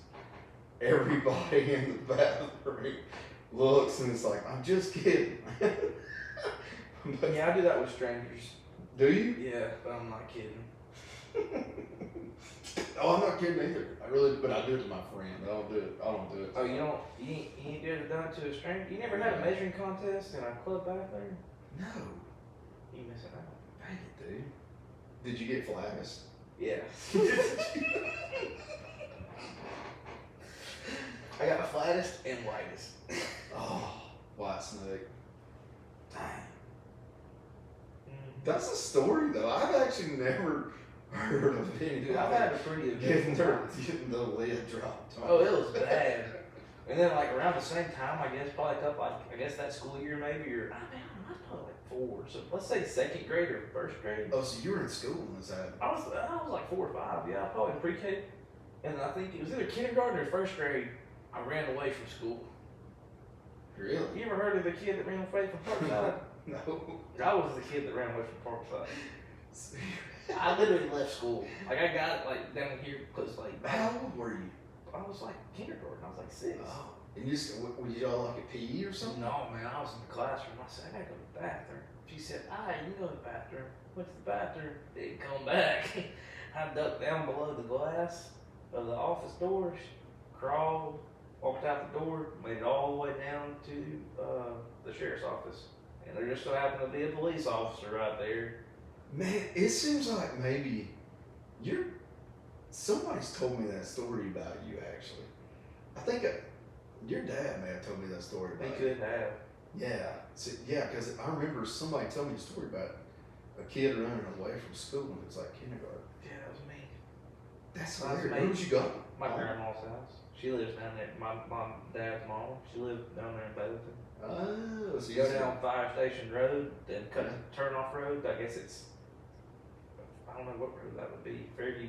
Everybody in the bathroom looks and it's like, I'm just kidding. Yeah, I do that with strangers. Do you? Yeah, but I'm not kidding. Oh, I'm not kidding either. But I do it to my friend. I don't do it. Oh, you ain't ever done it to a stranger? You never had a measuring contest in a club bathroom? No. You missing out. Dang it, dude. Did you get flattest? Yeah. I got the flattest and whitest. Oh, white snake. Dang. Mm. That's a story though. I've actually never heard of it. Dude, I've had a pretty getting eventful the lid dropped. Oh, it was bad. And then like around the same time, I guess probably I guess that school year maybe, or I was probably like 4. So let's say 2nd grade or 1st grade. Oh, so you were in school when this happened? I was like 4 or 5. Yeah, probably in pre-K. And I think it was either kindergarten or 1st grade. I ran away from school. Really? You ever heard of the kid that ran away from Parkside? No. I was the kid that ran away from Parkside. I literally left school. Like I got it like down here close like. How old were you? I was like kindergarten. I was like 6. Oh. And were you all like at PE or something? No, man. I was in the classroom. I said, I gotta go to the bathroom. She said, you can go to the bathroom. Went to the bathroom. Didn't come back. I ducked down below the glass of the office doors, crawled, walked out the door, made it all the way down to the sheriff's office. And there just so happened to be a police officer right there. Man, it seems like maybe somebody's told me that story about you actually. I think your dad may have told me that story about He could have. Yeah. So, yeah, because I remember somebody telling me a story about a kid running away from school and it's like kindergarten. Yeah, that was me. That's That was weird. me. Where would you go? My grandma's house. She lives down there. My dad's mom. She lived down there in Baileyton. Oh, so You go down Fire Station Road, then cut the turn off road. I guess it's, I don't know what road that would be. Fairview,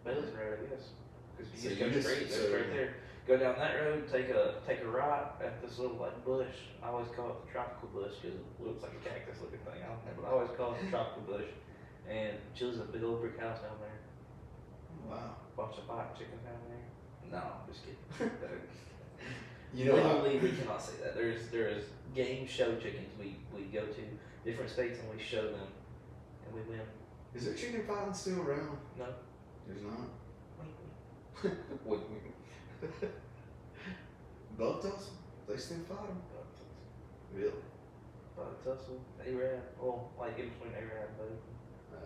Baileyton Road, I guess. Because you So just you go just- straight, so- go straight there. Go down that road, take a right at this little like bush. I always call it the tropical bush because it looks like a cactus looking thing. I don't know, but I always call it the tropical bush. And she lives in a big old brick house down there. Wow. Bunch of five chickens down there. No, I'm just kidding. You know, Legally, we cannot say that. There is game show chickens we go to different states and we show them and we win. is there chicken fighting still around? No. There's not. Wink, What? Buck tussle? They still fight them? Really? Bug tussle, Arab, well, like in between Arab and both.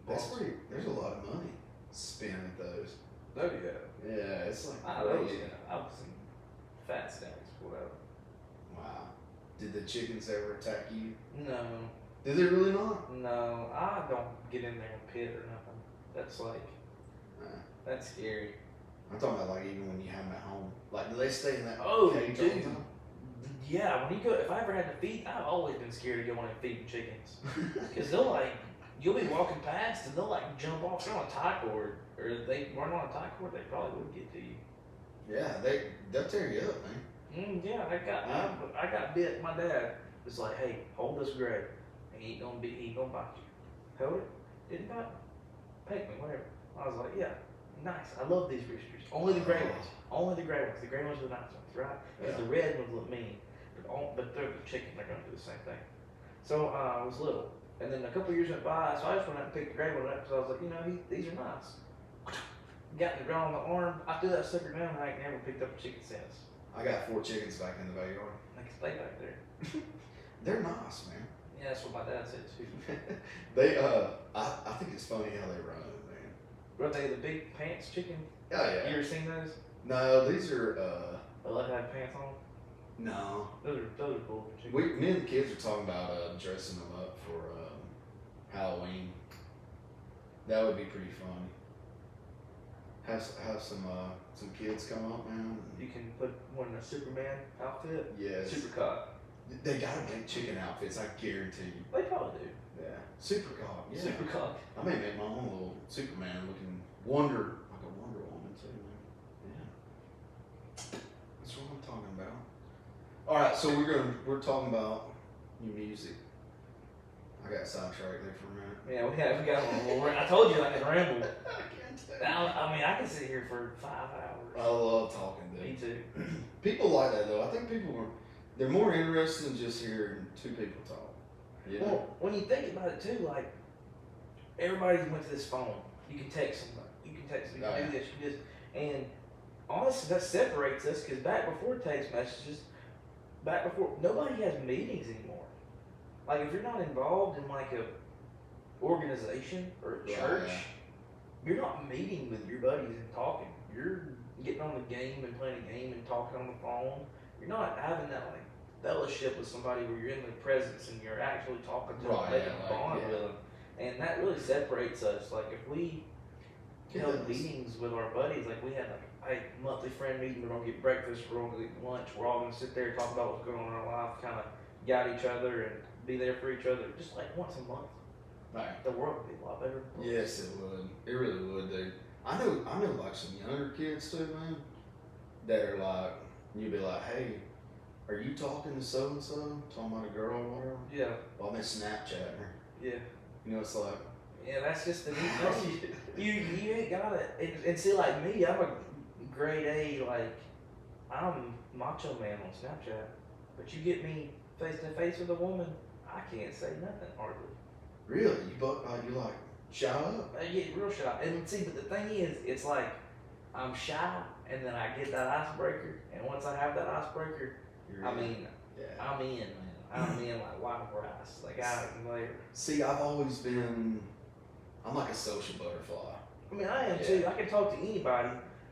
That's pretty. There's a lot of money spent at those. Oh yeah. Yeah, it's like I know. crazy. I've seen fat snacks pulled out. Wow. Did the chickens ever attack you? No, Did they really not? no, I don't get in there and pit or nothing. That's like, that's scary. I'm talking about like even when you have them at home. Like, do they stay in that Oh, cage all the dude. time? Yeah, when you go, if I ever had to feed, I've always been scared to go in and feed the chickens. Because they'll like, you'll be walking past and they'll like jump off. They're on a tie cord, or if they weren't on a tie cord, they probably would get to you. Yeah, they'll tear you up, man. Yeah, I got bit. My dad was like, "Hey, hold this gray. He ain't gonna bite you. Hold it. Didn't bite me. Peck me, whatever." I was like, "Yeah, nice. I love these roosters. Only the gray ones. Only the gray ones. The gray ones are the nice ones, right? Because the red ones look mean, but they're the chicken. They're gonna do the same thing." So I was little, and then a couple years went by, so I just went out and picked the gray one up because I was like, these are nice. Got me drawn on the arm. I threw that sucker down, and I ain't never picked up a chicken since. I got 4 chickens back in the backyard. They can stay back there. They're nice, man. Yeah, that's what my dad said too. They I think it's funny how they run, man. Were they the big pants chicken? Oh yeah. You ever seen those? No, these are They like to have pants on. no. Those are cool for chicken. Me and the kids are talking about dressing them up for Halloween. That would be pretty fun. Have some kids come up, man. You can put one in a Superman outfit. Yes. Super cop. They gotta make chicken outfits, I guarantee you. They probably do. Yeah. Super cop. Yeah. Super cop. I may make my own little Superman looking Wonder Woman too, man. Yeah. That's what I'm talking about. Alright, so we're talking about new music. I got sidetracked there for a minute. Yeah, we got one more. I told you I could ramble. I can't tell. I mean, I can sit here for 5 hours. I love talking, Me dude. too. People like that though. I think they're more interested in just hearing 2 people talk. Yeah. Well, when you think about it too, like everybody went to this phone. You can text somebody. You can text. You can do this. You can do this. And honestly, that separates us because back before text messages, nobody has meetings anymore. Like if you're not involved in like a organization or a church, you're not meeting with your buddies and talking. You're getting on the game and playing a game and talking on the phone. You're not having that like fellowship with somebody where you're in their presence and you're actually talking to them, making a bond with them. And that really separates us. Like if we held meetings with our buddies, like we had like a monthly friend meeting, we're gonna get breakfast, we're gonna get lunch, we're all gonna sit there and talk about what's going on in our life, kind of guide each other and be there for each other, just like once a month. Right. The world would be a lot better. Yes, it would. It really would, dude. I know like some younger kids too, man. That are like, you'd be like, hey, are you talking to so and so? Talking about a girl or whatever? Yeah. Well, I've been Snapchatting her. Yeah. You know, it's like, Yeah, that's just the you ain't got it. And see, like me, I'm a grade A, like I'm macho man on Snapchat, but you get me face to face with a woman, I can't say nothing hardly. really? You like shy up? I get real shy. And see, but the thing is, it's like I'm shy, and then I get that icebreaker, and once I have that icebreaker, I mean, yeah. I'm in, man. I'm in like wild rice, like out of later. See, I'm like a social butterfly. I mean, I am too. I can talk to anybody,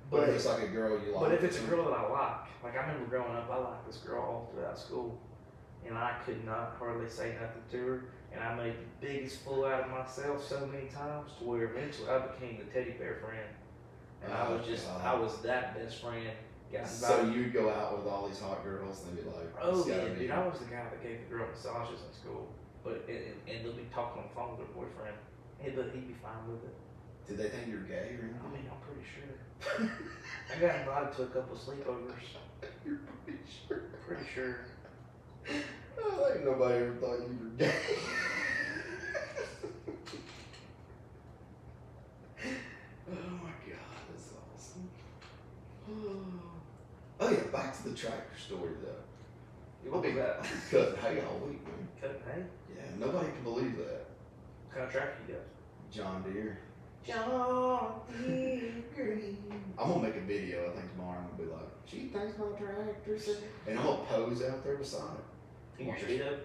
But if it's like a girl you like. But if it's a girl that I like I remember growing up, I liked this girl all throughout school, and I could not hardly say nothing to her. And I made the biggest fool out of myself so many times to where eventually I became the teddy bear friend. And I was that best friend. So you'd go out with all these hot girls and they'd be like, oh yeah, dude, I was the guy that gave the girl massages in school. But and they'll be talking on the phone with their boyfriend. He'd be fine with it. Did they think you're gay or anything? I mean, I'm pretty sure. I got invited to a couple of sleepovers. You're pretty sure? Pretty sure. Oh, ain't nobody ever thought you were gay. Oh my god, that's awesome. Oh yeah, back to the tractor story though. What was that? Cutting hay all week, man. Cutting hay? Yeah, nobody can believe that. What kind of tractor you got? John Deere. John Deere Green. I'm gonna make a video, I think tomorrow, I'm gonna be like, she thinks my tractor's sick. And I'm gonna pose out there beside it. In your Speedo?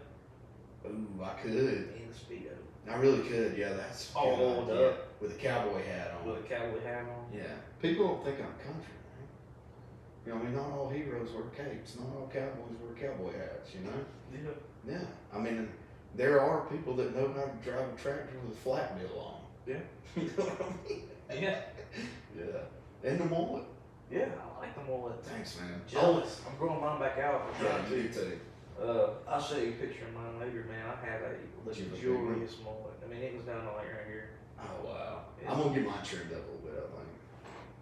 Ooh, I could. In the Speedo. I really could, yeah, that's a all good rolled idea. up. With a cowboy hat on. With a cowboy hat on? Yeah. People don't think I'm country, man. You know, I mean, not all heroes wear capes, not all cowboys wear cowboy hats, you know? Yeah. Yeah. I mean, there are people that know how to drive a tractor with a flat bill on. Yeah. You know what I mean? Yeah. Yeah. And the mullet. Yeah, I like the mullet. Thanks, man. Jealous. I'm growing mine back out. Yeah, you too. I'll show you a picture of mine later, man. I had a luxurious mullet. I mean, it was down to like right here. Oh, wow. I'm going to get mine trimmed up a little bit, I think.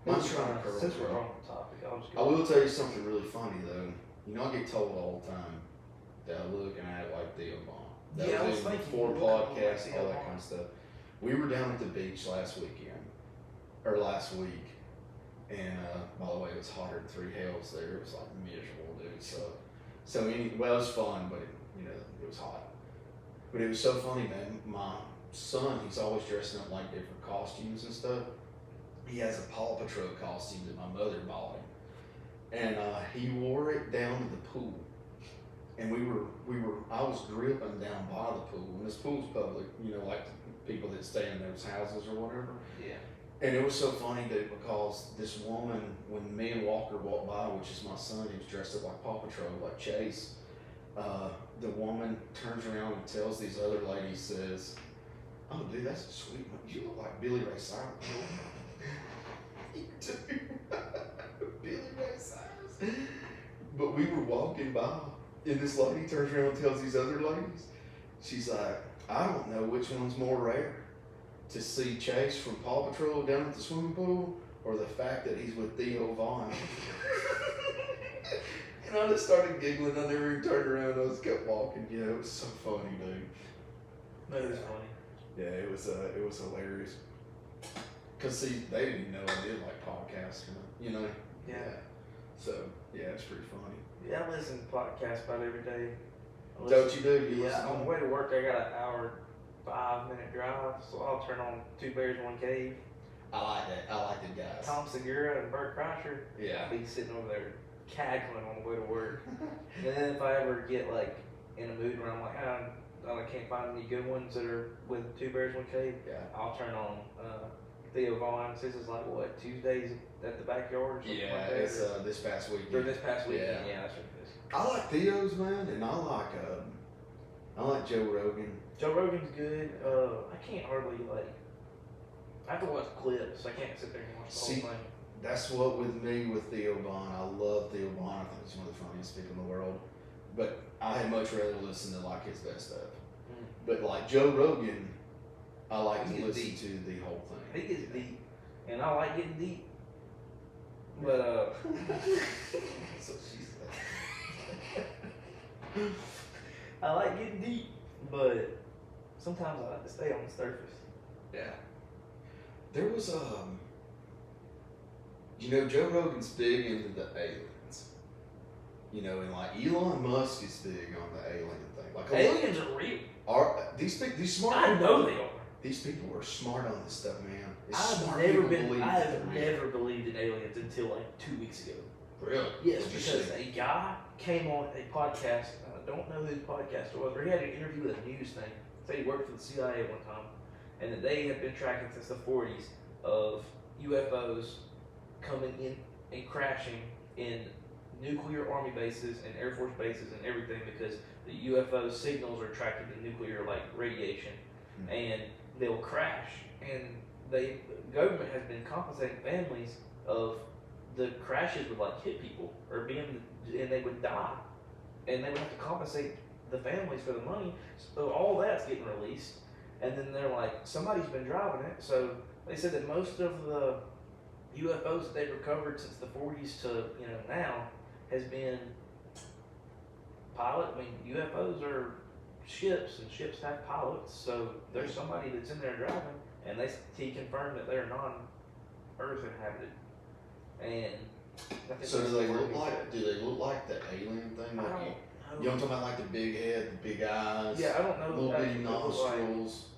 Mine's trying to curl. Since we're on the topic, I'll just I will tell you something really funny, though. You know, I get told all the time that I look and act like Theo Vaughn. Yeah, I was thinking before you look podcasts, like all Theo that Vaughn. kind of stuff. We were down at the beach last weekend, or last week, and by the way, it was hotter than three hells there. It was like miserable, dude. Well, it was fun, but it was hot. But it was so funny, man. My son, he's always dressing up like different costumes and stuff. He has a Paw Patrol costume that my mother bought him, and he wore it down to the pool. And I was gripping down by the pool, and this pool's public, like the people that stay in those houses or whatever. Yeah. And it was so funny, dude, because this woman, when me and Walker walked by, which is my son, he was dressed up like Paw Patrol, like Chase, the woman turns around and tells these other ladies, says, "Oh, dude, that's a sweet one. You look like Billy Ray Cyrus." You do. Billy Ray Cyrus. But we were walking by, and this lady turns around and tells these other ladies, she's like, "I don't know which one's more rare, to see Chase from Paw Patrol down at the swimming pool, or the fact that he's with Theo Vaughn." And I just started giggling. I never even turned around. I just kept walking. Yeah, it was so funny, dude. That is funny. Yeah, it was hilarious. Cause see, they didn't even know I did like podcasts, Yeah. So yeah, it's pretty funny. Yeah, I listen to podcasts about every day. Is that what you do? You Yeah, listen on the way to work, I got an hour, 5-minute drive, so I'll turn on Two Bears, One Cave. I like that. I like the guys. Tom Segura and Bert Kreischer. Yeah. I'll be sitting over there cackling on the way to work. And then if I ever get like in a mood where I'm like, I can't find any good ones that are with Two Bears, One Cave, Yeah. I'll turn on Theo Vaughn. This is like what, Tuesdays at the backyard or something Yeah, like that? it's this past weekend. Or this past weekend, Yeah. yeah, that's what it is. I like Theo's, man, and I like Joe Rogan. Joe Rogan's good. I can't hardly I have to watch clips. I can't sit there and watch the See, whole thing. That's what with me with Theo Vaughn. I love Theo Vaughn. I think he's one of the funniest people in the world. But I'd much rather listen to like his best stuff. Mm. But like Joe Rogan, I like He to gets listen deep. to the whole thing. He gets deep, and I like getting deep. But So she said. I like getting deep, but sometimes I like to stay on the surface. Yeah. There was Joe Rogan's big into the aliens. And like Elon Musk is big on the alien thing. Like Aliens are real. are these smart I people? know they are. These people are smart on this stuff, man. It's I smart have people believe that they're real. never believed in aliens until like 2 weeks ago. Really? Yes, What'd you because say? a guy came on a podcast. I don't know whose podcast it was, but he had an interview with a news thing. Said he worked for the CIA one time, and that they have been tracking since the 40s of UFOs coming in and crashing in nuclear army bases and Air Force bases and everything because the UFO signals are attracted to nuclear like radiation, and they'll crash. And the government has been compensating families of the crashes would like hit people and they would die, and they would have to compensate the families for the money. So all that's getting released, and then they're like, somebody's been driving it. So they said that most of the UFOs that they've recovered since the 40s to now has been pilot. I mean, UFOs are ships, and ships have pilots. So there's somebody that's in there driving, and he confirmed that they're non-Earth inhabited. And I think so do they look like the alien thing? Like you know what I'm talking about, like the big head, the big eyes? Yeah, I don't know. Little bitty nostrils.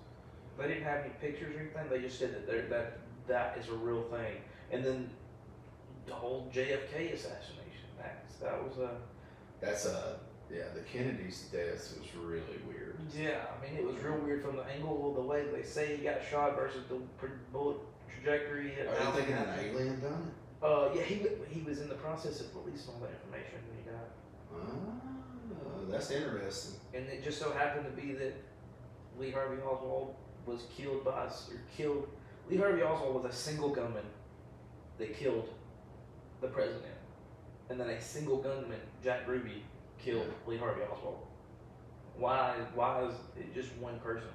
They didn't have any pictures or anything. They just said that that is a real thing. And then the whole JFK assassination. The Kennedy's death was really weird. Yeah, I mean, it was real weird from the angle of the way they say he got shot versus the bullet trajectory. Are you thinking an alien done it? Yeah, he was in the process of releasing all that information when he died. Oh, that's interesting. And it just so happened to be that Lee Harvey Oswald was killed Lee Harvey Oswald was a single gunman that killed the president. And then a single gunman, Jack Ruby, killed Lee Harvey Oswald. Why is it just one person?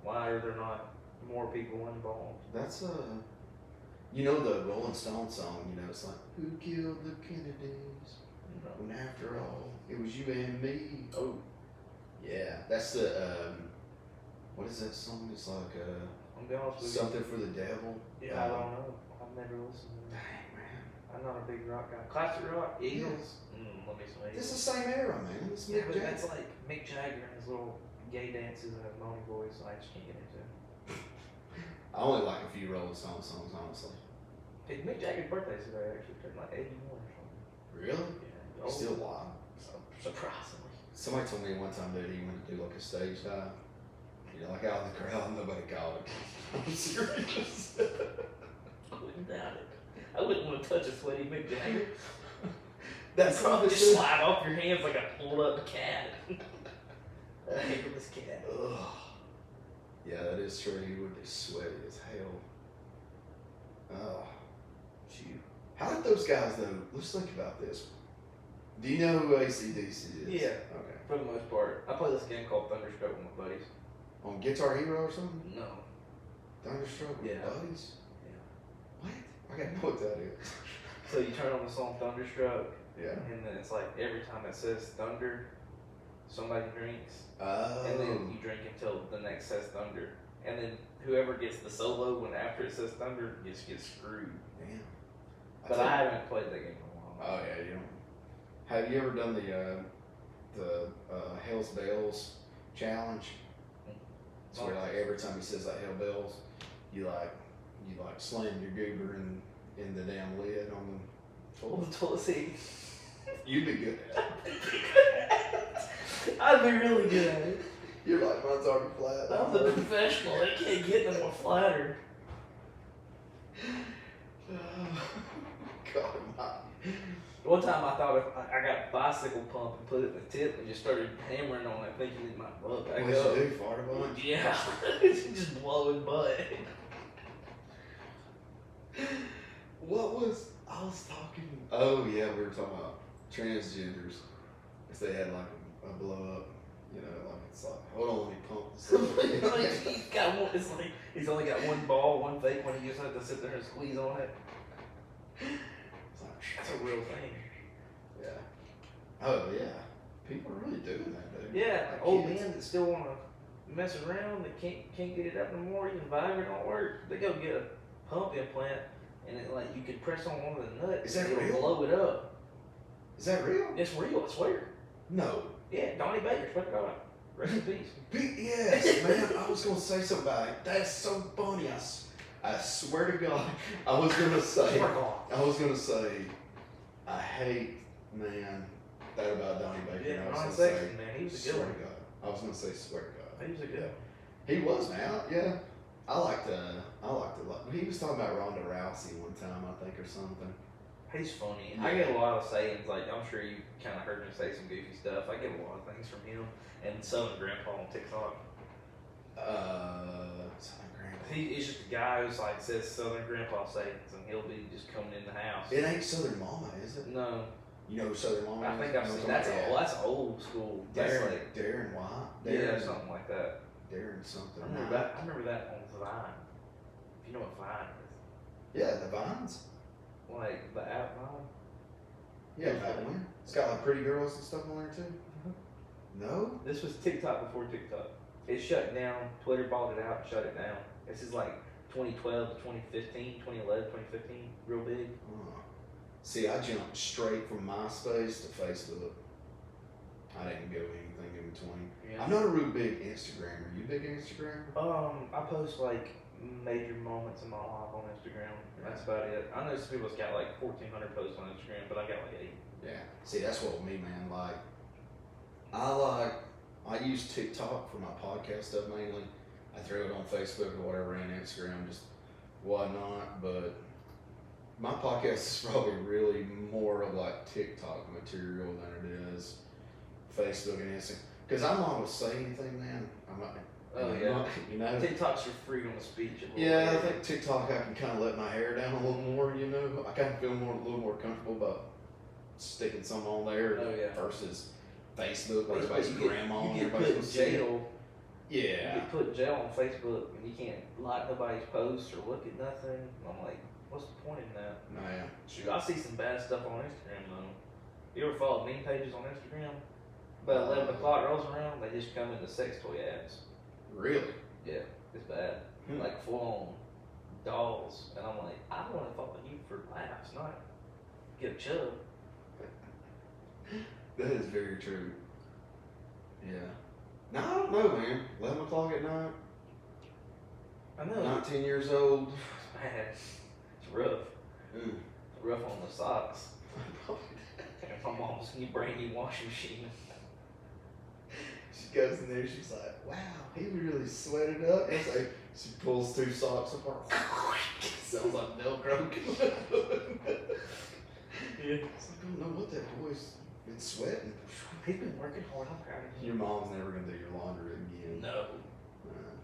Why are there not more people involved? That's the Rolling Stones song, it's like, who killed the Kennedys? When after all, it was you and me. Oh. Yeah, that's the, what is that song? It's like, I'm be honest with something you. for the devil. Yeah, I don't know. I've never listened to it. Dang, man. I'm not a big rock guy. Classic rock, Eagles. Let me some Eagles. It's the same era, man. It's Yeah, but that's like Mick Jagger and his little gay dances and a moaning voice. I just can't get into it. I only like a few Rolling Stones songs, honestly. Hey, Mick Jagger's birthday's today, actually. Turned like 81 or something. Really? Yeah. He's still alive. Surprisingly. Somebody told me one time that he went to do like a stage dive. Like out in the crowd, and nobody called him. I'm serious. I wouldn't doubt it. I wouldn't want to touch a sweaty Mick Jagger. That's probably just slide off your hands like a pulled up cat. A hairless cat. Ugh. Yeah, that is true. He would be sweaty as hell. Oh, shoot. How did those guys, though? Let's think about this. Do you know who AC/DC is? Yeah. Okay. For the most part. I play this game called Thunderstroke with my buddies. On Guitar Hero or something? No. Thunderstroke with buddies? Yeah. What? I gotta know what that is. So you turn on the song Thunderstroke. Yeah. And then it's like every time it says thunder, somebody drinks. Oh. And then you drink until the next says thunder. And then whoever gets the solo when after it says thunder just gets screwed. Damn. But I haven't played that game in a while. Oh yeah, you don't. Have you ever done the Hell's Bells challenge? So like every time he says like Hell Bells, you slam your goober in the damn lid on The toilet seat. You'd be good at it. I'd be really good at it. You're like, mine's already flat. I'm the professional. They can't get no more flatter. God, my. One time I thought if I got a bicycle pump and put it in the tip and just started hammering on it thinking it might blow back What'd up. you do, fart a bunch? Yeah. It's just blowing butt. I was talking. Oh yeah, we were talking about transgenders. If they had like a blow up, like it's like, hold on, let me pump this. He's only got one ball, one fake one. He just has to sit there and squeeze on it. It's like, That's a real thing. Yeah. Oh yeah. People are really doing that, dude. Yeah, Like old kids. men that still want to mess around, they can't get it up no more. Even Viagra don't work. They go get a pump implant, and you can press on one of the nuts. Is that and it'll real? blow it up. Is that real? It's real. I swear. No. Yeah, Donnie Baker. Swear to God. Rest in peace. Yes, man. I was gonna say something about it. That's so funny. I swear to God, I was gonna say, I hate, man, that about Donnie Baker. Yeah, I was Ron gonna Sexton, say, man, he was a swear good one. to God. I was gonna say, swear to God. He was a good one. He was, man. Yeah. I liked a lot. He was talking about Ronda Rousey one time, I think, or something. He's funny. Yeah. I get a lot of sayings, like, I'm sure you kind of heard me say some goofy stuff. I get a lot of things from him. And Southern Grandpa on TikTok. Southern Grandpa. He's just a guy who's like, says Southern Grandpa sayings, and he'll be just coming in the house. It ain't Southern Mama, is it? No. You know who Southern Mama I is? think I've seen that's old school. That's Darren, like, Darren White? yeah, something like that. Darren something. I remember that on Vine. If you know what Vine is. Yeah, the Vines. Like the app Vine. Yeah, that one. It's got like pretty girls and stuff on there too. No? This was TikTok before TikTok. It shut down. Twitter bought it out and shut it down. This is like 2012 to 2015, 2011, 2015. Real big. See, I jumped straight from MySpace to Facebook. I didn't go anything in between. Yeah. I'm not a real big Instagrammer. You a big Instagrammer? I post like major moments in my life on Instagram. That's about it. I know some people's got like 1,400 posts on Instagram, but I got like 8. Yeah. See, that's what with me, man. Like, I use TikTok for my podcast stuff mainly. I throw it on Facebook or whatever and Instagram, just whatnot. But my podcast is probably really more of like TikTok material than it is Facebook and Instagram. Because I'm not going to say anything, man. You know. TikTok's your freedom of speech. Yeah, I think TikTok I can kind of let my hair down a little more. You know, I kind of feel a little more comfortable about sticking something on there versus Facebook, where everybody's grandma. You get put in jail. Yeah. You get put in jail on Facebook and you can't like nobody's posts or look at nothing. And I'm like, what's the point in that? No, yeah. Shoot, I see some bad stuff on Instagram though. You ever follow meme pages on Instagram? About 11 o'clock rolls around, they just come into sex toy ads. Really? Yeah, it's bad. Like full on dolls. And I'm like, I want to follow you for laughs, not get a chub. That is very true. Yeah. No, I don't know, man. 11 o'clock at night. I know. 19 years old. Man, it's rough. It's rough on the socks. And my mom's new brand new washing machine. She goes in there, she's like, wow, he really sweated up. It's like, she pulls 2 socks apart. Sounds like Velcro. Yeah. It's like, I don't know what that boy's been sweating. He's been working hard. I'm proud of him. Your mom's never going to do your laundry again. No.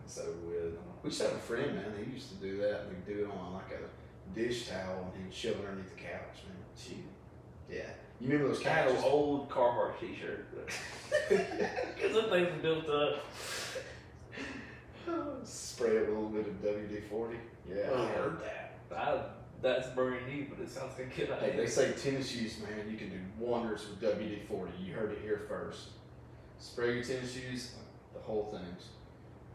So weird. We used to have a friend, man, he used to do that. We'd do it on like a dish towel and he'd shove it underneath the couch, man. Shoot. Yeah. You remember those I had couches? an old Carhartt t-shirt. Because the things are built up. Spray it with a little bit of WD-40. Yeah, I heard that. That's brand new, but it sounds like a good idea. Hey, they say tennis shoes, man, you can do wonders with WD-40. You heard it here first. Spray your tennis shoes, the whole things.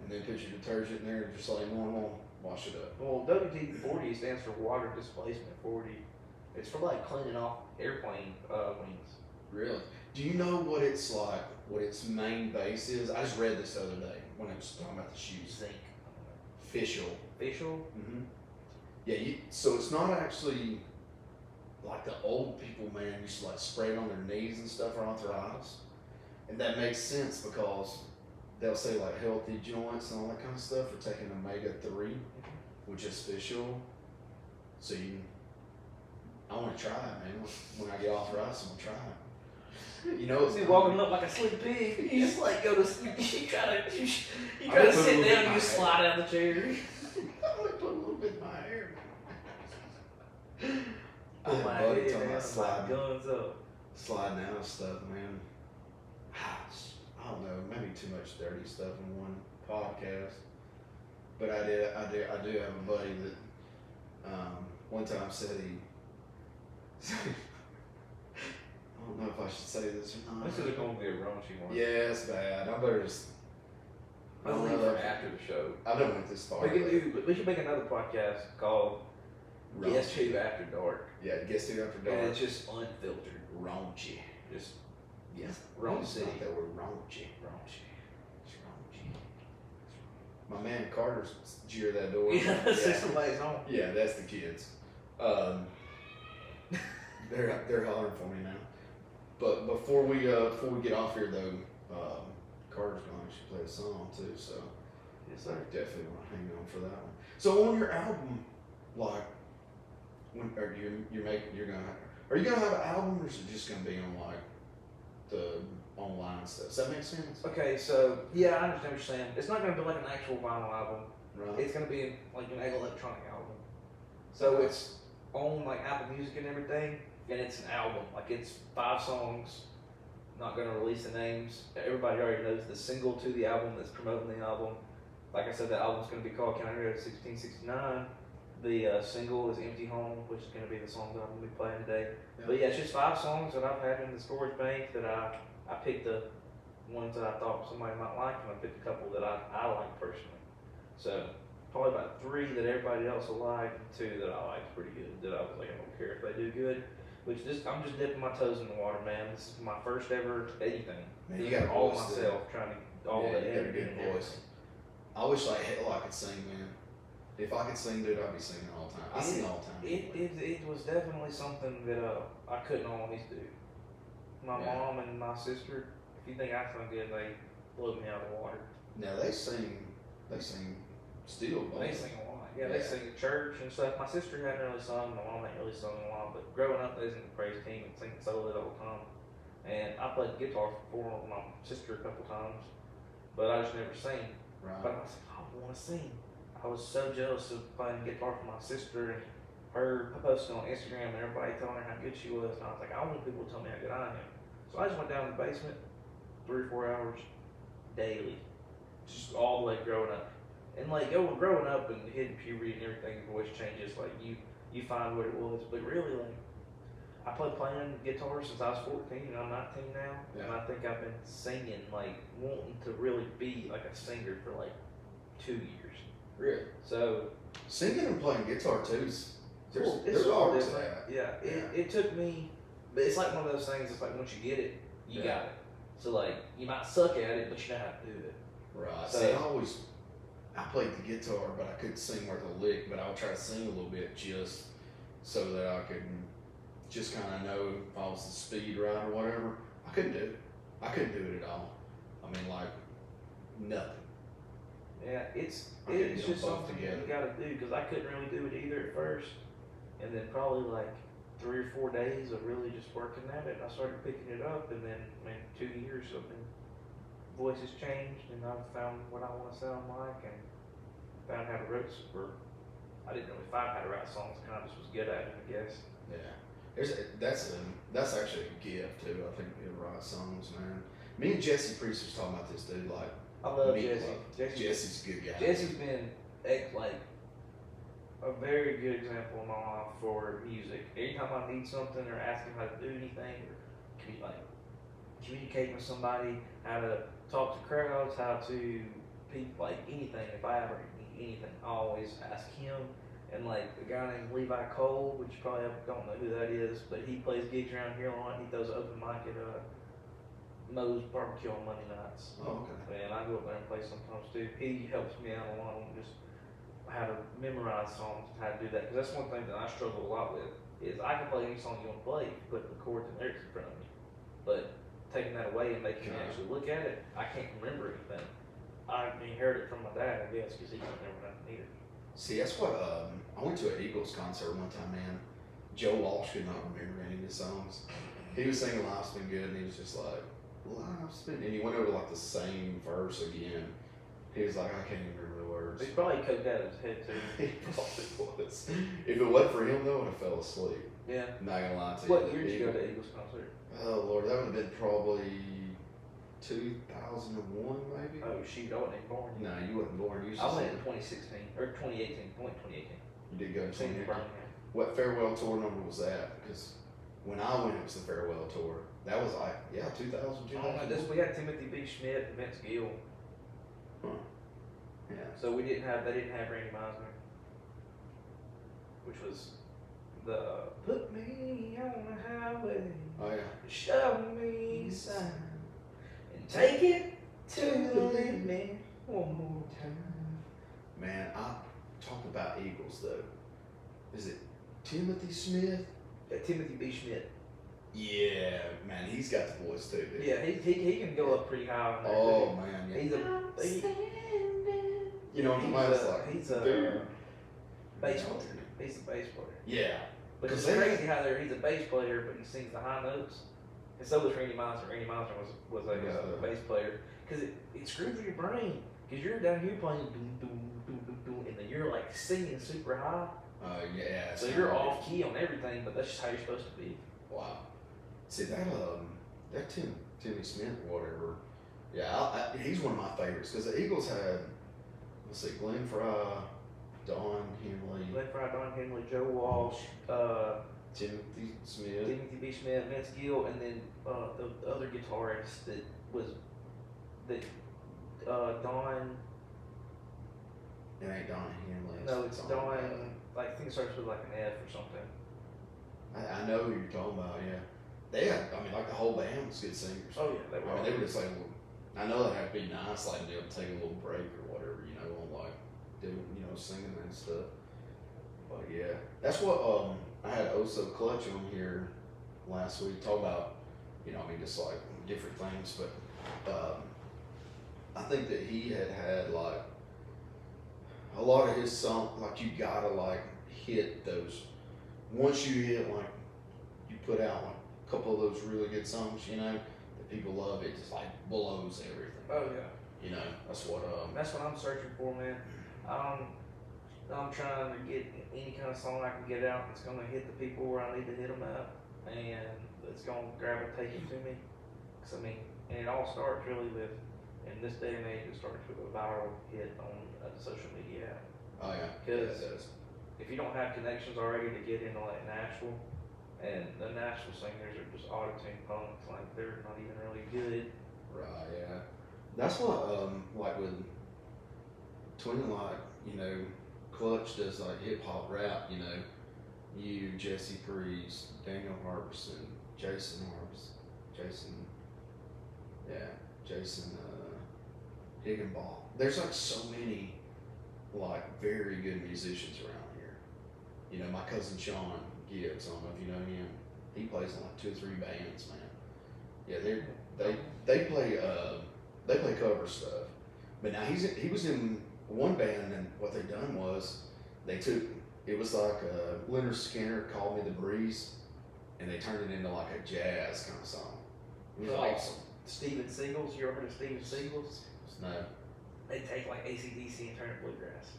And then put your detergent in there, just like normal, wash it up. Well, WD-40 stands for water displacement 40. It's for like cleaning off airplane wings. Really? Do you know what it's like, what its main base is? I just read this the other day when it was talking about the shoes. Zinc. Official. Mm-hmm. Yeah, so it's not actually like the old people, man, used to like spray it on their knees and stuff or arthritis. And that makes sense because they'll say like healthy joints and all that kind of stuff for taking omega-3, which is official. So I want to try it, man. When I get arthritis, I'm going to try it. You know, He's walking up like a slick pig. You just like go to sleep. You try to sit down and you slide out of the chair. I'm going to put a little bit in my hair. Oh my God, guns up. Sliding out of stuff, man. I don't know, maybe too much dirty stuff in one podcast. But I do have a buddy that one time said he I don't know if I should say this or not. This is going to be a raunchy one. Yeah, it's bad. I better just. I'll leave for after the show. I don't went this far. We should make another podcast called Guess Who After Dark. Yeah, Guess Who After Dark. And it's just unfiltered. Raunchy. Just, yes. raunchy. Not that word, raunchy. Raunchy. It's raunchy. My man Carter's jeer that door. Yeah, that's somebody's home. Yeah, that's the kids. They're hollering for me now. But before we get off here though, Carter's gonna actually play a song too, so yes, I sir. definitely want to hang on for that one. So on your album, like when are you're gonna are you gonna have an album, or is it just gonna be on like the online stuff? Does that make sense? Okay, so yeah, I understand what you're saying. It's not gonna be like an actual vinyl album. Right. It's gonna be like an electronic album. So it's on like Apple Music and everything, and it's an album. Like it's 5 songs. Not gonna release the names. Everybody already knows the single to the album that's promoting the album. Like I said, the album's gonna be called Can I Hear It 1669. The single is Empty Home, which is gonna be the song that I'm gonna be playing today. Yeah. But yeah, it's just 5 songs that I've had in the storage bank that I picked the ones that I thought somebody might like, and I picked a couple that I like personally. So probably about 3 that everybody else will like, and 2 that I liked pretty good. That I was like, I don't care if they do good. I'm just dipping my toes in the water, man. This is my first ever anything. Man, you got a all voice, myself trying to all yeah, the you got a editing good and voice. I wish hell I could sing, man. If I could sing, dude, I'd be singing all the time. I sing all the time. It was definitely something that I couldn't always do. My mom and my sister, if you think I sound good, they blew me out of the water. Now they sing still. They sing a lot. Yeah, they sing at church and stuff. My sister hadn't really sung, my mom hadn't really sung in a while, but growing up they was in the praise team and singing solo all the time. And I played guitar for my sister a couple times, but I just never sang. Right. But I was like, I want to sing. I was so jealous of playing guitar for my sister and her posting on Instagram and everybody telling her how good she was. And I was like, I want people to tell me how good I am. So I just went down in the basement, 3 or 4 hours daily, just all the way growing up. And like growing up and hitting puberty and everything, your voice changes. Like you find what it was, but really like I playing guitar since I was 14 and I'm 19 now, and I think I've been singing like wanting to really be like a singer for like 2 years. Really? So singing and playing guitar too is there's all different. Yeah, it took me, but it's like one of those things. It's like once you get it, you got it. So like you might suck at it, but you know how to do it. Right. So, See, I played the guitar, but I couldn't sing worth a lick. But I would try to sing a little bit just so that I could just kind of know if I was the speed right or whatever. I couldn't do it. I couldn't do it at all. I mean, like nothing. Yeah, it's get just them both something together. you gotta do, because I couldn't really do it either at first, and then probably like 3 or 4 days of really just working at it, I started picking it up, and then 2 years I've been, voice has changed, and I've found what I want to sound like, and found how to write, or I didn't really find how to write songs, kind of just was good at it, I guess. Yeah, that's actually a gift too. I think to write songs, man. Me and Jesse Priest was talking about this, dude. Like, I love me, Jesse. like, Jesse's a good guy. Jesse's been like a very good example in my life for music. Anytime I need something or ask him how to do anything, or communicate with somebody, how to talk to crowds, how to people, like anything. If I ever need anything, I always ask him. And like a guy named Levi Cole, which you probably don't know who that is, but he plays gigs around here a lot. He does an open mic at Moe's Barbecue on Monday nights. Oh, okay. And I go up there and play sometimes too. He helps me out a lot on just how to memorize songs and how to do that. Because that's one thing that I struggle a lot with, is I can play any song you want to play if you put the chords and lyrics in front of me. But taking that away and making me actually look at it, I can't remember anything. I inherited it from my dad, I guess, because he was never going to need it. See, that's what I went to an Eagles concert one time, man. Joe Walsh could not remember any of his songs. He was singing "Life's Been Good," and he was just like, "Life's been," and he went over like the same verse again. He was like, "I can't even remember the words." He's probably coked out of his head too. He probably was. If it wasn't for him, though, I would have fell asleep. Yeah. Not gonna lie to you. What year did you go to Eagles concert? Oh Lord, that would have been probably 2001, maybe. Oh shoot, I wasn't even born. No, you wasn't born. You I went in 2016 or 2018. I went 2018. You did go to Seen 2018. Birmingham. What farewell tour number was that? Because when I went, it was the farewell tour. That was like, 2000, I don't know. This we had Timothy B. Schmidt and Vince Gill. Huh. Yeah. So they didn't have Randy Meisner, which was the "Put Me on the Highway, Oh yeah. show me a sign, and take it to the limit one more time." Man, I talk about Eagles though. Is it Timothy Smith? Yeah, Timothy B. Schmidt. Yeah, man, he's got the voice too, dude. Yeah, he can go up pretty high on there. Oh man, yeah. He's You know, he's mine's a like, he's a dude. bass player. He's a bass player. Yeah, But it's 'Cause crazy how he's a bass player, but he sings the high notes. And so was Randy Meisner. Randy Meisner was like a bass player. Because it screws with your brain. Because you're down here playing doom, doom, doom, doom, doom, and then you're like singing super high. Yeah. So you're off key on everything, but that's just how you're supposed to be. Wow. See that Timmy Smith or whatever. Yeah, he's one of my favorites because the Eagles had, let's see, Glenn Fry, Don Henley, Joe Walsh, Timothy Smith, Timothy B. Smith, Vince Gill, and then the other guitarist that was Don. It ain't Don Henley. No, it's Don. Like I think it starts with like an F or something. I know who you're talking about. Yeah, they had. I mean, like the whole band was good singers. Oh yeah, they were. I mean, they were just like, I know that had to be nice, like be able to take a little break or whatever, you know, on like doing, you know, singing and stuff. But yeah, that's what I had Oso Clutch on here last week. Talk about, you know, I mean, just like different things, but I think that he had like a lot of his songs, like you gotta like hit those. Once you hit like, you put out like a couple of those really good songs, you know, that people love, it just like blows everything. Oh yeah. You know, that's what I'm searching for, man. I'm trying to get any kind of song I can get out that's gonna hit the people where I need to hit them at, and it's gonna gravitate to me. Cause I mean, and it all starts really with, in this day and age, it starts with a viral hit on a social media app. Oh yeah. Because yeah, if you don't have connections already to get into like Nashville, and the Nashville singers are just auto-tune punks, like they're not even really good. Right. Yeah. That's what like with Twin, like, you know, Clutch does like hip hop rap. You know, you, Jesse Priest, Daniel Harbison, Jason Higginball. There's like so many like very good musicians around here. You know, my cousin Sean Gibbs, I don't know if you know him. He plays in like 2 or 3 bands, man. Yeah, they play cover stuff. But now he was in one band, and what they done was they took, it was like Leonard Skinner, Called Me the Breeze, and they turned it into like a jazz kind of song. It was Like awesome. Steven Seagul's, you ever heard of Steven Seagul's? No. They take like AC/DC and turn it bluegrass.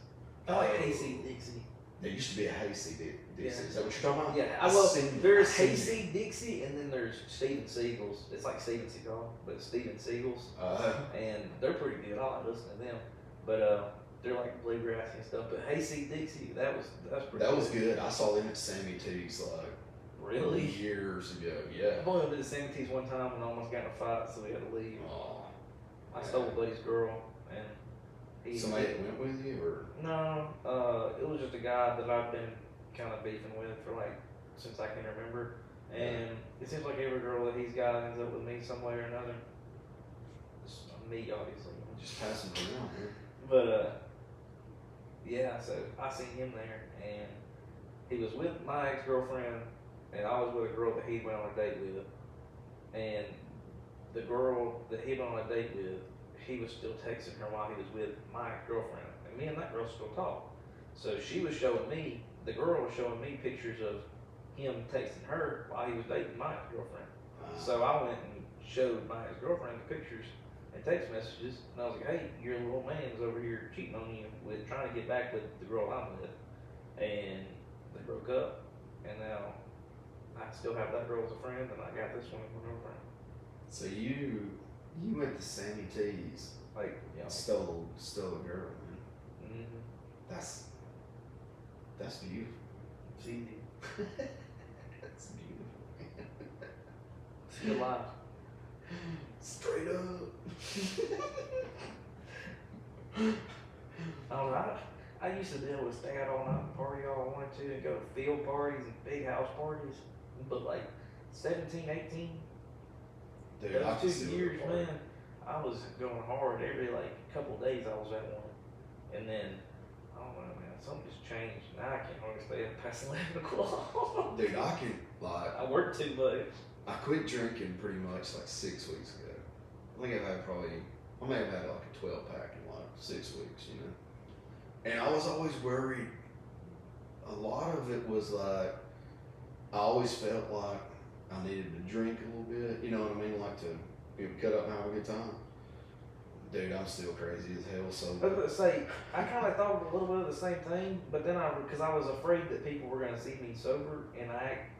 I like AC/Dixie. There used to be a Hayseed Dixie. Yeah. Is that what you're talking about? Yeah, there's Hayseed Dixie, and then there's Steven Seagul's. It's like Steven Seagal, but it's Steven Seagul's. And they're pretty good. I like listening to them. But they're like bluegrass and stuff. But Hayseed Dixie, that's pretty. That was good. I saw them at Sammy T's like really years ago. Yeah. I've only been to Sammy T's one time and almost got in a fight, so we had to leave. Oh, I stole a buddy's girl, and somebody that went with you, or no? It was just a guy that I've been kind of beefing with for like since I can remember, and it seems like every girl that he's got ends up with me some way or another. Just me, obviously. just passing around here. But yeah, so I seen him there, and he was with my ex-girlfriend, and I was with a girl that he went on a date with, and the girl that he went on a date with, he was still texting her while he was with my ex-girlfriend, and me and that girl still talk. So she was showing me, the girl was showing me pictures of him texting her while he was dating my ex-girlfriend. So I went and showed my ex-girlfriend the pictures and text messages, and I was like, hey, your little man's over here cheating on you with trying to get back with the girl I'm with. And they broke up, and now I still have that girl as a friend, and I got this one as my girlfriend. So you went to Sammy T's, Like, you know. stole a girl, man. Mm-hmm. That's beautiful. It's easy. That's beautiful. Still alive. Straight up. I don't know. I used to be able to stay out all night and party all I wanted to and go to field parties and big house parties. But like 17, 18, Dude, I those can 2 see years, the party. man, I was going hard every like couple of days. I was at one, and then I don't know, man, something's changed. Now I can't hardly stay up past 11 o'clock. Dude, I can like. I work too much. I quit drinking pretty much like 6 weeks ago. I think I may have had like a 12 pack in like 6 weeks, you know. And I was always worried. A lot of it was like, I always felt like I needed to drink a little bit. You know what I mean? Like to cut up and have a good time. Dude, I'm still crazy as hell. So. But say, I kind of thought a little bit of the same thing, but then because I was afraid that people were gonna see me sober and I act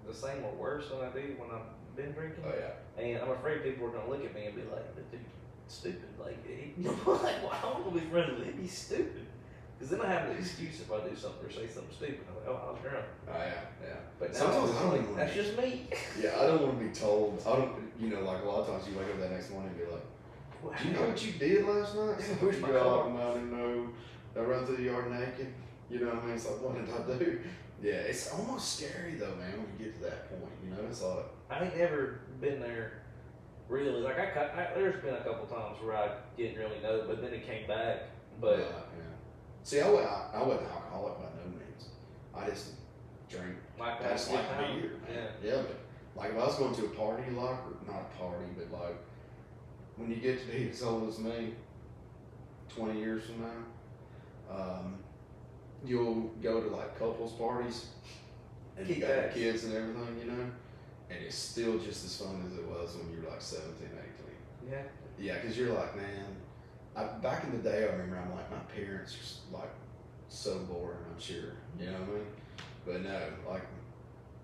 the same or worse than I do when I've been drinking. Oh yeah. And I'm afraid people are gonna look at me and be like, "This dude, stupid." Like, like, well, I don't want to be friends with him. He's stupid. Because then I have an excuse if I do something or say something stupid. I'm like, "Oh, I was drunk." Oh yeah. But sometimes now, I don't even. That's just me. Yeah, I don't want to be told. I don't. You know, like a lot of times you wake up that next morning and be like, "Do you know what you did last night?" Yeah, where's my car? car? I didn't know. I run through the yard naked. You know what I mean? It's like, what did I do? Yeah, it's almost scary though, man. When you get to that point, you know, it's like I ain't never been there. Really, like there's been a couple times where I didn't really know, but then it came back. But yeah. See, I wasn't alcoholic by no means. I just drink. like I just like beer, man. Yeah, but like if I was going to a party, like or not a party, but like when you get to be as old as me, 20 years from now, you'll go to like couples parties and you got kids and everything, you know, and it's still just as fun as it was when you were like 17, 18. yeah. Yeah, because you're like, man, back in the day, I remember I'm like, my parents are like so boring, I'm sure, you know what I mean? But no, like,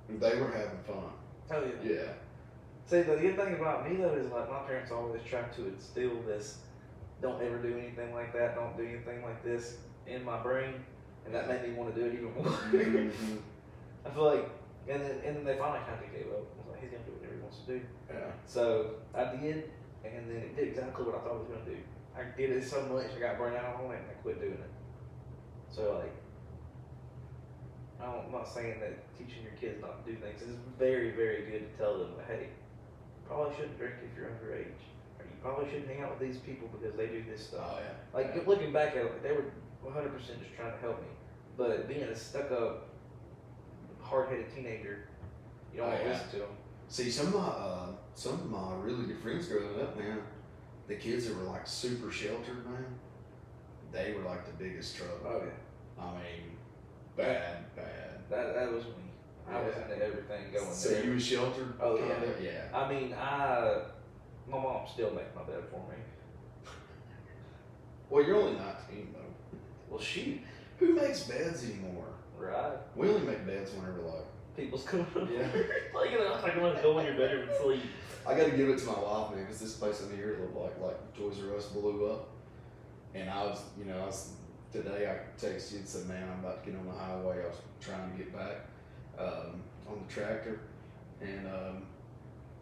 they were having fun. Oh yeah. Yeah. See, the good thing about me though is like my parents always try to instill this, don't ever do anything like that, don't do anything like this in my brain, and that made me want to do it even more. Mm-hmm. I feel like, and then they finally kind of gave up. I was like, he's gonna do whatever he wants to do. Yeah. So I did, and then it did exactly what I thought it was gonna do. I did it so much, I got burned out on it, and I quit doing it. So like, I'm not saying that teaching your kids not to do things. It's very, very good to tell them, hey, you probably shouldn't drink if you're underage, or you probably shouldn't hang out with these people because they do this stuff. Oh, yeah. Like looking back at it, like, they were 100% just trying to help me, but being a stuck-up, hard-headed teenager, you don't want to listen to them. See, some of my really good friends growing up, man, the kids that were like super sheltered, man, they were like the biggest trouble. Oh yeah. I mean, bad. That was me. I was into everything going So there. you was sheltered? Oh kinda? yeah. Yeah. I mean, my mom still makes my bed for me. Well, you're only 19 though. Well, shoot. Who makes beds anymore? Right. We only make beds whenever like. People's coming over. Yeah. Like, you know, I'm gonna go in your bedroom and sleep. I got to give it to my wife, man, because this place in here looked like Toys R Us blew up. And I was today I texted you and said, man, I'm about to get on the highway. I was trying to get back on the tractor, and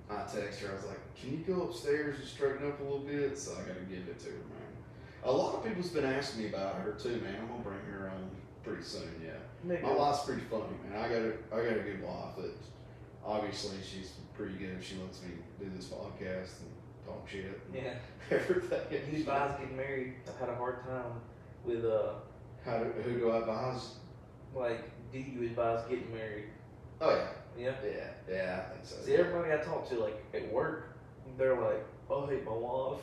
I texted her. I was like, can you go upstairs and straighten up a little bit? So I got to give it to her, man. A lot of people's been asking me about her too, man. I'm gonna bring her on pretty soon, yeah. Maybe. My wife's pretty funny, man. I got a good wife that obviously she's pretty good. She lets me do this podcast and talk shit. And Yeah. everything. You advise getting married. I've had a hard time with Who do I advise? like, do you advise getting married? Oh Yeah. yeah, I think so. See, everybody I talk to, like at work, they're like, "Oh, I hate my wife."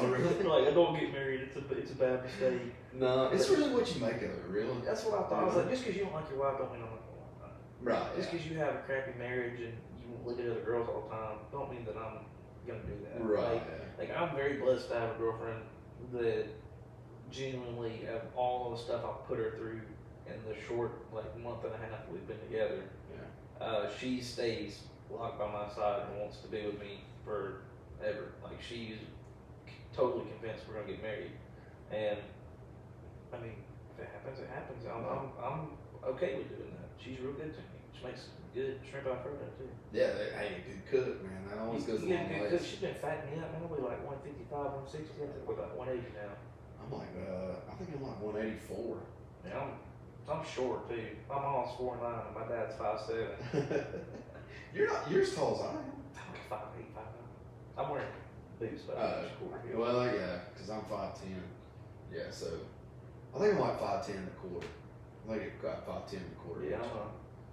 Oh, really? Like, I don't get married. It's a bad mistake. No, it's really what you make of it, really. That's what I thought. I was like, just because you don't like your wife, don't mean I'm not gonna like mine. Right. Just because you have a crappy marriage and you look at other girls all the time, don't mean that I'm gonna do that. Right. Like I'm very blessed to have a girlfriend that genuinely, of all the stuff I've put her through in the short month and a half we've been together, she stays locked by my side and wants to be with me forever. Like she's totally convinced we're gonna get married, and I mean, if it happens, it happens. I'm okay with doing that. She's real good to me. She makes good shrimp alfredo too. Yeah, they ain't a good cook, man. That always goes a long way. She's been fattening me up, man. I'll be like 155, 160. I think we're like 180 now. I'm like, I think I'm like 184. Yeah, I'm short too. My mom's 4'9" and my dad's 5'7". You're as tall as I am. I'm like 5'8", 5'9". I'm wearing boots, but Well, yeah, because I'm 5'10". Yeah, so I think I'm like 5'10" and a quarter. I think it got 5'10" and a quarter. Yeah,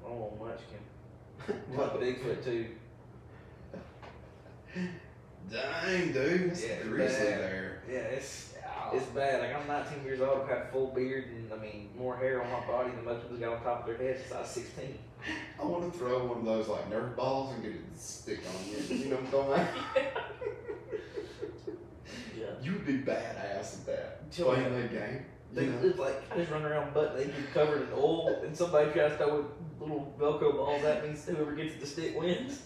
I'm a little munchkin. I'm like Bigfoot too. Dang, dude, that's Yeah, grizzly bad. there. Yeah, it's. It's bad. Like, I'm 19 years old, I've had full beard, and I mean, more hair on my body than most people got on top of their head since I was 16. I want to throw one of those like Nerf balls and get it to stick on you. You know what I'm talking about? Yeah. You would be badass at that. Sure. Playing that game. You know? It's like, I just run around butt naked, covered in oil, and somebody tries to throw little Velcro balls. That means whoever gets the stick wins.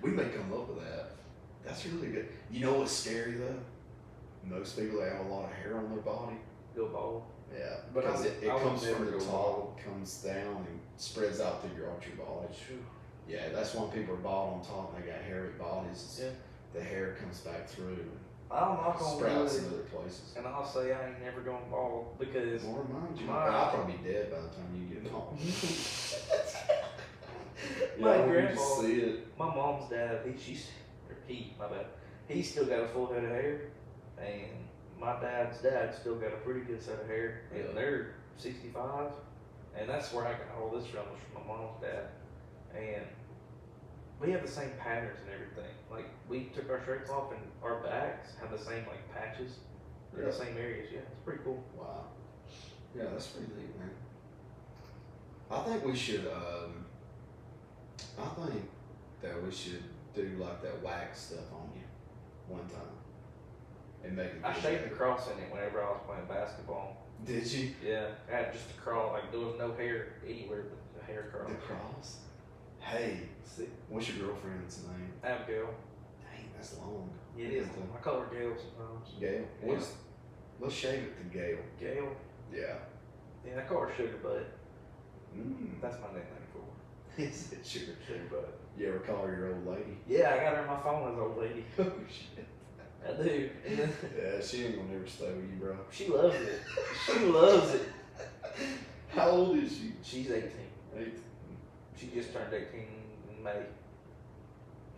We may come up with that. That's really good. You know what's scary though? Most people that have a lot of hair on their body. Go bald. Yeah, But because it I would comes never from the go top, bald. comes down and spreads out through your body. Yeah, that's why people are bald on top and they got hairy bodies. Yeah. The hair comes back through and I'll knock on sprouts in wood, other places. and I'll say I ain't never going bald because Well, remind you, my- I'll probably be dead by the time you get bald. My yeah, when you grandpa- see it. my mom's dad, my bad. He's still got a full head of hair, and my dad's dad still got a pretty good set of hair, and Yeah. they're 65, and that's where I got all this from, was from my mom's dad, and we have the same patterns and everything. Like, we took our shirts off, and our backs have the same like patches in Yeah. the same areas. Yeah, it's pretty cool. Wow. Yeah, that's pretty neat, man. I think we should, I think that we should do like that wax stuff on you one time. And make it I good. shaved the cross in it whenever I was playing basketball. Did you? Yeah, I had just a cross. Like, there was no hair anywhere but the hair cross. The cross? Hey, what's your girlfriend's name? Abigail. Dang, that's long. Yeah, it is. I call her Gail sometimes. Gail? Yeah. Let's shave it to Gail. Gail. Yeah. Yeah, I call her Sugar Butt. That's That's my nickname for her. Is it sugar? Sugar Butt. You ever call her your old lady? Yeah, I got her on my phone as old lady. Oh shit. I do. And then Yeah, she ain't gonna never stay with you, bro. she loves it. She loves it. How old is she? She's 18. 8. She just turned 18 in May.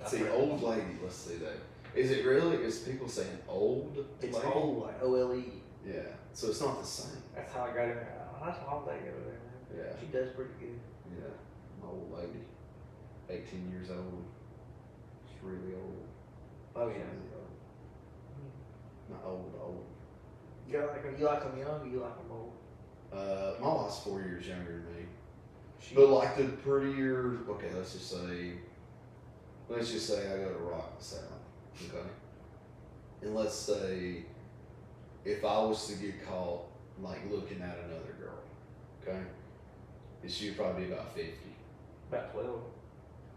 See, old lady, let's see that. Is it really? Is people saying old It's lady? old, like OLE. Yeah. So it's not the same. That's how I got her. Oh, that's a long day over there, man. Yeah. She does pretty good. Yeah. An old lady. 18 years old. She's really old. Oh, She's yeah. really old. Not old, old. You like them young or you like them old? My wife's 4 years younger than me. She, But like the prettier, okay, let's just say I go to rock the South, okay? And let's say if I was to get caught like looking at another girl, okay? She'd probably be about 50. about 12.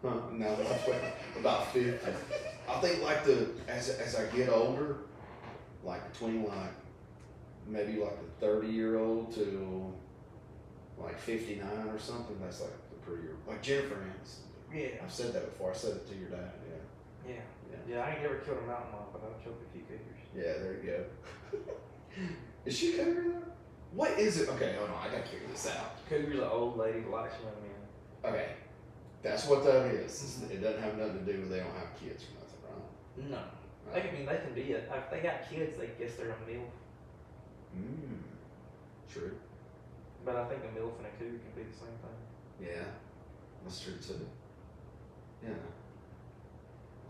Huh? No, not 12, about 50. I think like as I get older, like between like maybe like the 30-year-old to like 59 or something, that's like the prettier, like Jennifer Aniston. Yeah. I've said that before. I said it to your dad. Yeah. Yeah. Yeah, I ain't never killed a mountain lion, but I've choked a few cougars. Yeah, there you go. Is she cougar though? What is it? Okay, hold on. I gotta figure this out. Cougar's an old lady that likes young men. Okay, that's what that is. It doesn't have nothing to do with they don't have kids or nothing, right? No. Right. They can be if they got kids, they guess they're a MILF. True. But I think a MILF and a cougar can be the same thing. Yeah, that's true too. Yeah.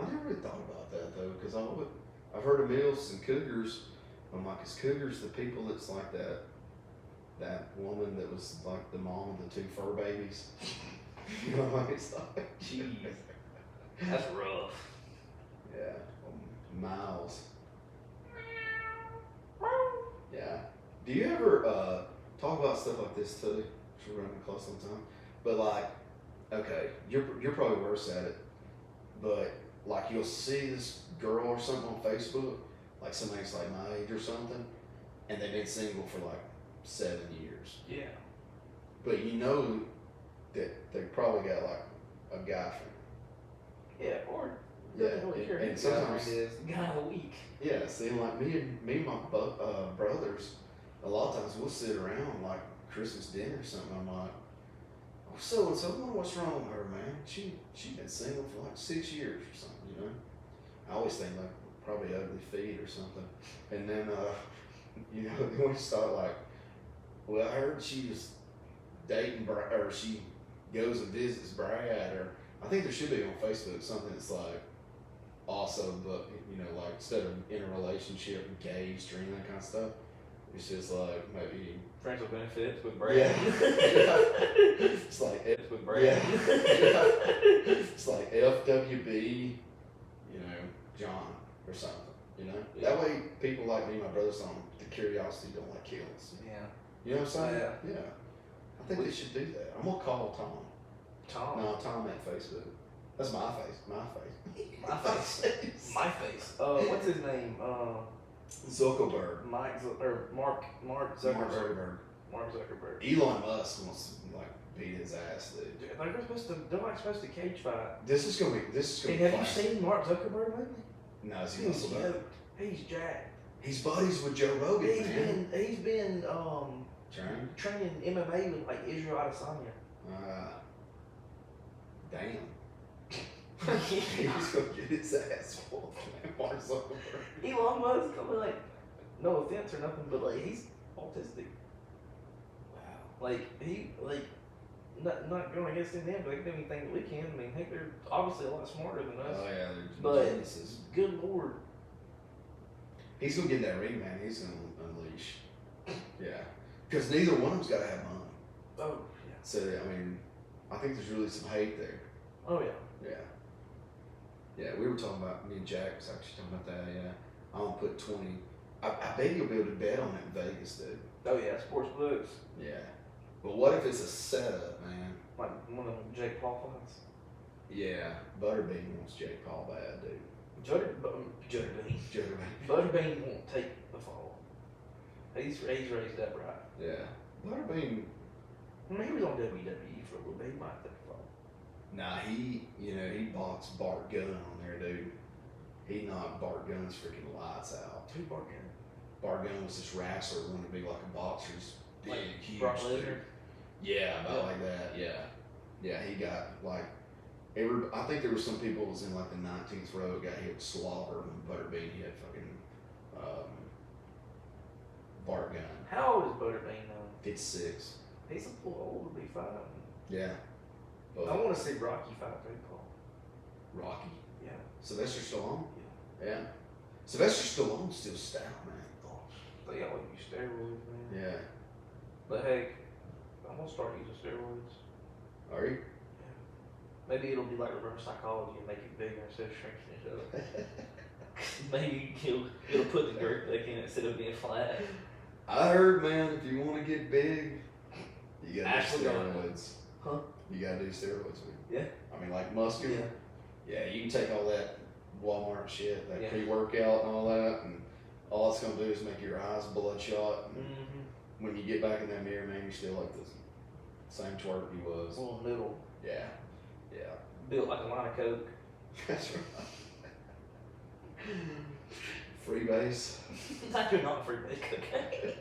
I never really thought about that though, because I've heard of milfs and cougars. I'm like, is cougars the people that's like that woman that was like the mom of the 2 fur babies? You know, like it's like, Jeez. That's rough. yeah, Miles. Yeah. Do you ever talk about stuff like this too? We're running close on time, but like, okay, you're probably worse at it, but like you'll see this girl or something on Facebook, like somebody's like my age or something, and they've been single for like 7 years, Yeah. but you know that they probably got like a guy friend. Yeah, or Yeah, doesn't really care and who the sometimes- girlfriend is. Guy of the week. Yeah, see, like me and my brothers, a lot of times we'll sit around like Christmas dinner or something. I'm like, oh, so and so, what's wrong with her, man? She been single for like 6 years or something, you know. I always think like probably ugly feet or something, and then you know then we start like, well, I heard she was dating or she goes and visits Brad, or I think there should be on Facebook something that's like, also, but you know, like instead of in a relationship, engaged or any of that kind of stuff, it's just like maybe Friends with benefits with Brad. yeah. It's like It's with Brad. yeah. It's like FWB, you know, John or something. You know, that way people like me, my brothers, on the curiosity don't like kill us. Yeah. You know what I'm saying? Yeah. Yeah. I think they should do that. I'm gonna call Tom. Tom. No, Tom at Facebook. That's my face. My face. My face. My face. What's his name? Zuckerberg. Mark Zuckerberg. Mark Zuckerberg. Mark Zuckerberg. Elon Musk wants to like beat his ass, dude. They're like supposed to cage fight. This is gonna be And have you seen Mark Zuckerberg lately? No, is he He's muscled up? yoked. He's jacked. He's buddies with Joe Rogan, man. He's been Train? training MMA with like Israel Adesanya. Damn. He's gonna get his ass whooped, man. Mark Zuckerberg. Elon Musk, I mean, like, no offense or nothing, but like he's autistic. Wow. Like not going against them, but they can do anything that we can. I mean, heck, they're obviously a lot smarter than us. Oh yeah, But- they're geniuses. Good lord. He's gonna get in that ring, man. He's gonna unleash. Yeah, because neither one of them's gotta have money. Oh yeah. So I mean, I think there's really some hate there. Oh yeah. Yeah. Yeah, we were talking about, me and Jack was actually talking about that. Yeah, I'm gonna put 20. I bet you'll be able to bet on it in Vegas, dude. Oh yeah. Sports books. Yeah. But what if it's a setup, man? Like one of them Jake Paul fights. Yeah, Butterbean wants Jake Paul bad, dude. Butterbean. Butterbean. Butterbean won't take the fall. He's raised up right. Yeah. Butterbean. I mean, he was on WWE for a little bit. He might take the fall. Nah, he boxed Bart Gunn on there, dude. He knocked Bart Gunn's freaking lights out. Who barking? Bart Gunn was this wrestler, wanted to be like a boxer. He's big, Like huge. Brock dude. Lesnar? Yeah, about Yeah. like that. Yeah, yeah. He got like I think there were some people that was in like the 19th row got hit with slobber when Butterbean hit fucking Bart Gunn. How old is Butterbean now? 56. He's a little old to be fighting. Yeah. But I want to see Rocky fight Jake Paul. Rocky. Yeah. Sylvester Stallone. Yeah. Sylvester Stallone's still stout, man. They all use steroids, man. Yeah. But heck, I'm gonna start using steroids. Are you? Maybe it'll be like reverse psychology and make it bigger instead of shrinking it up. Maybe it'll put the girth back in instead of being flat. I heard, man, if you want to get big, you gotta Ashley do Garland. steroids. Huh? You gotta do steroids, man. Yeah. I mean, like muscular. Yeah. Yeah, you can take all that Walmart shit, that Yeah. pre-workout and all that, and all it's gonna do is make your eyes bloodshot. And Mm-hmm. when you get back in that mirror, man, you're still like the same twerp you was. Little noodle. Yeah. Yeah. Built like a line of coke. That's right. Freebase. I do not free make cocaine.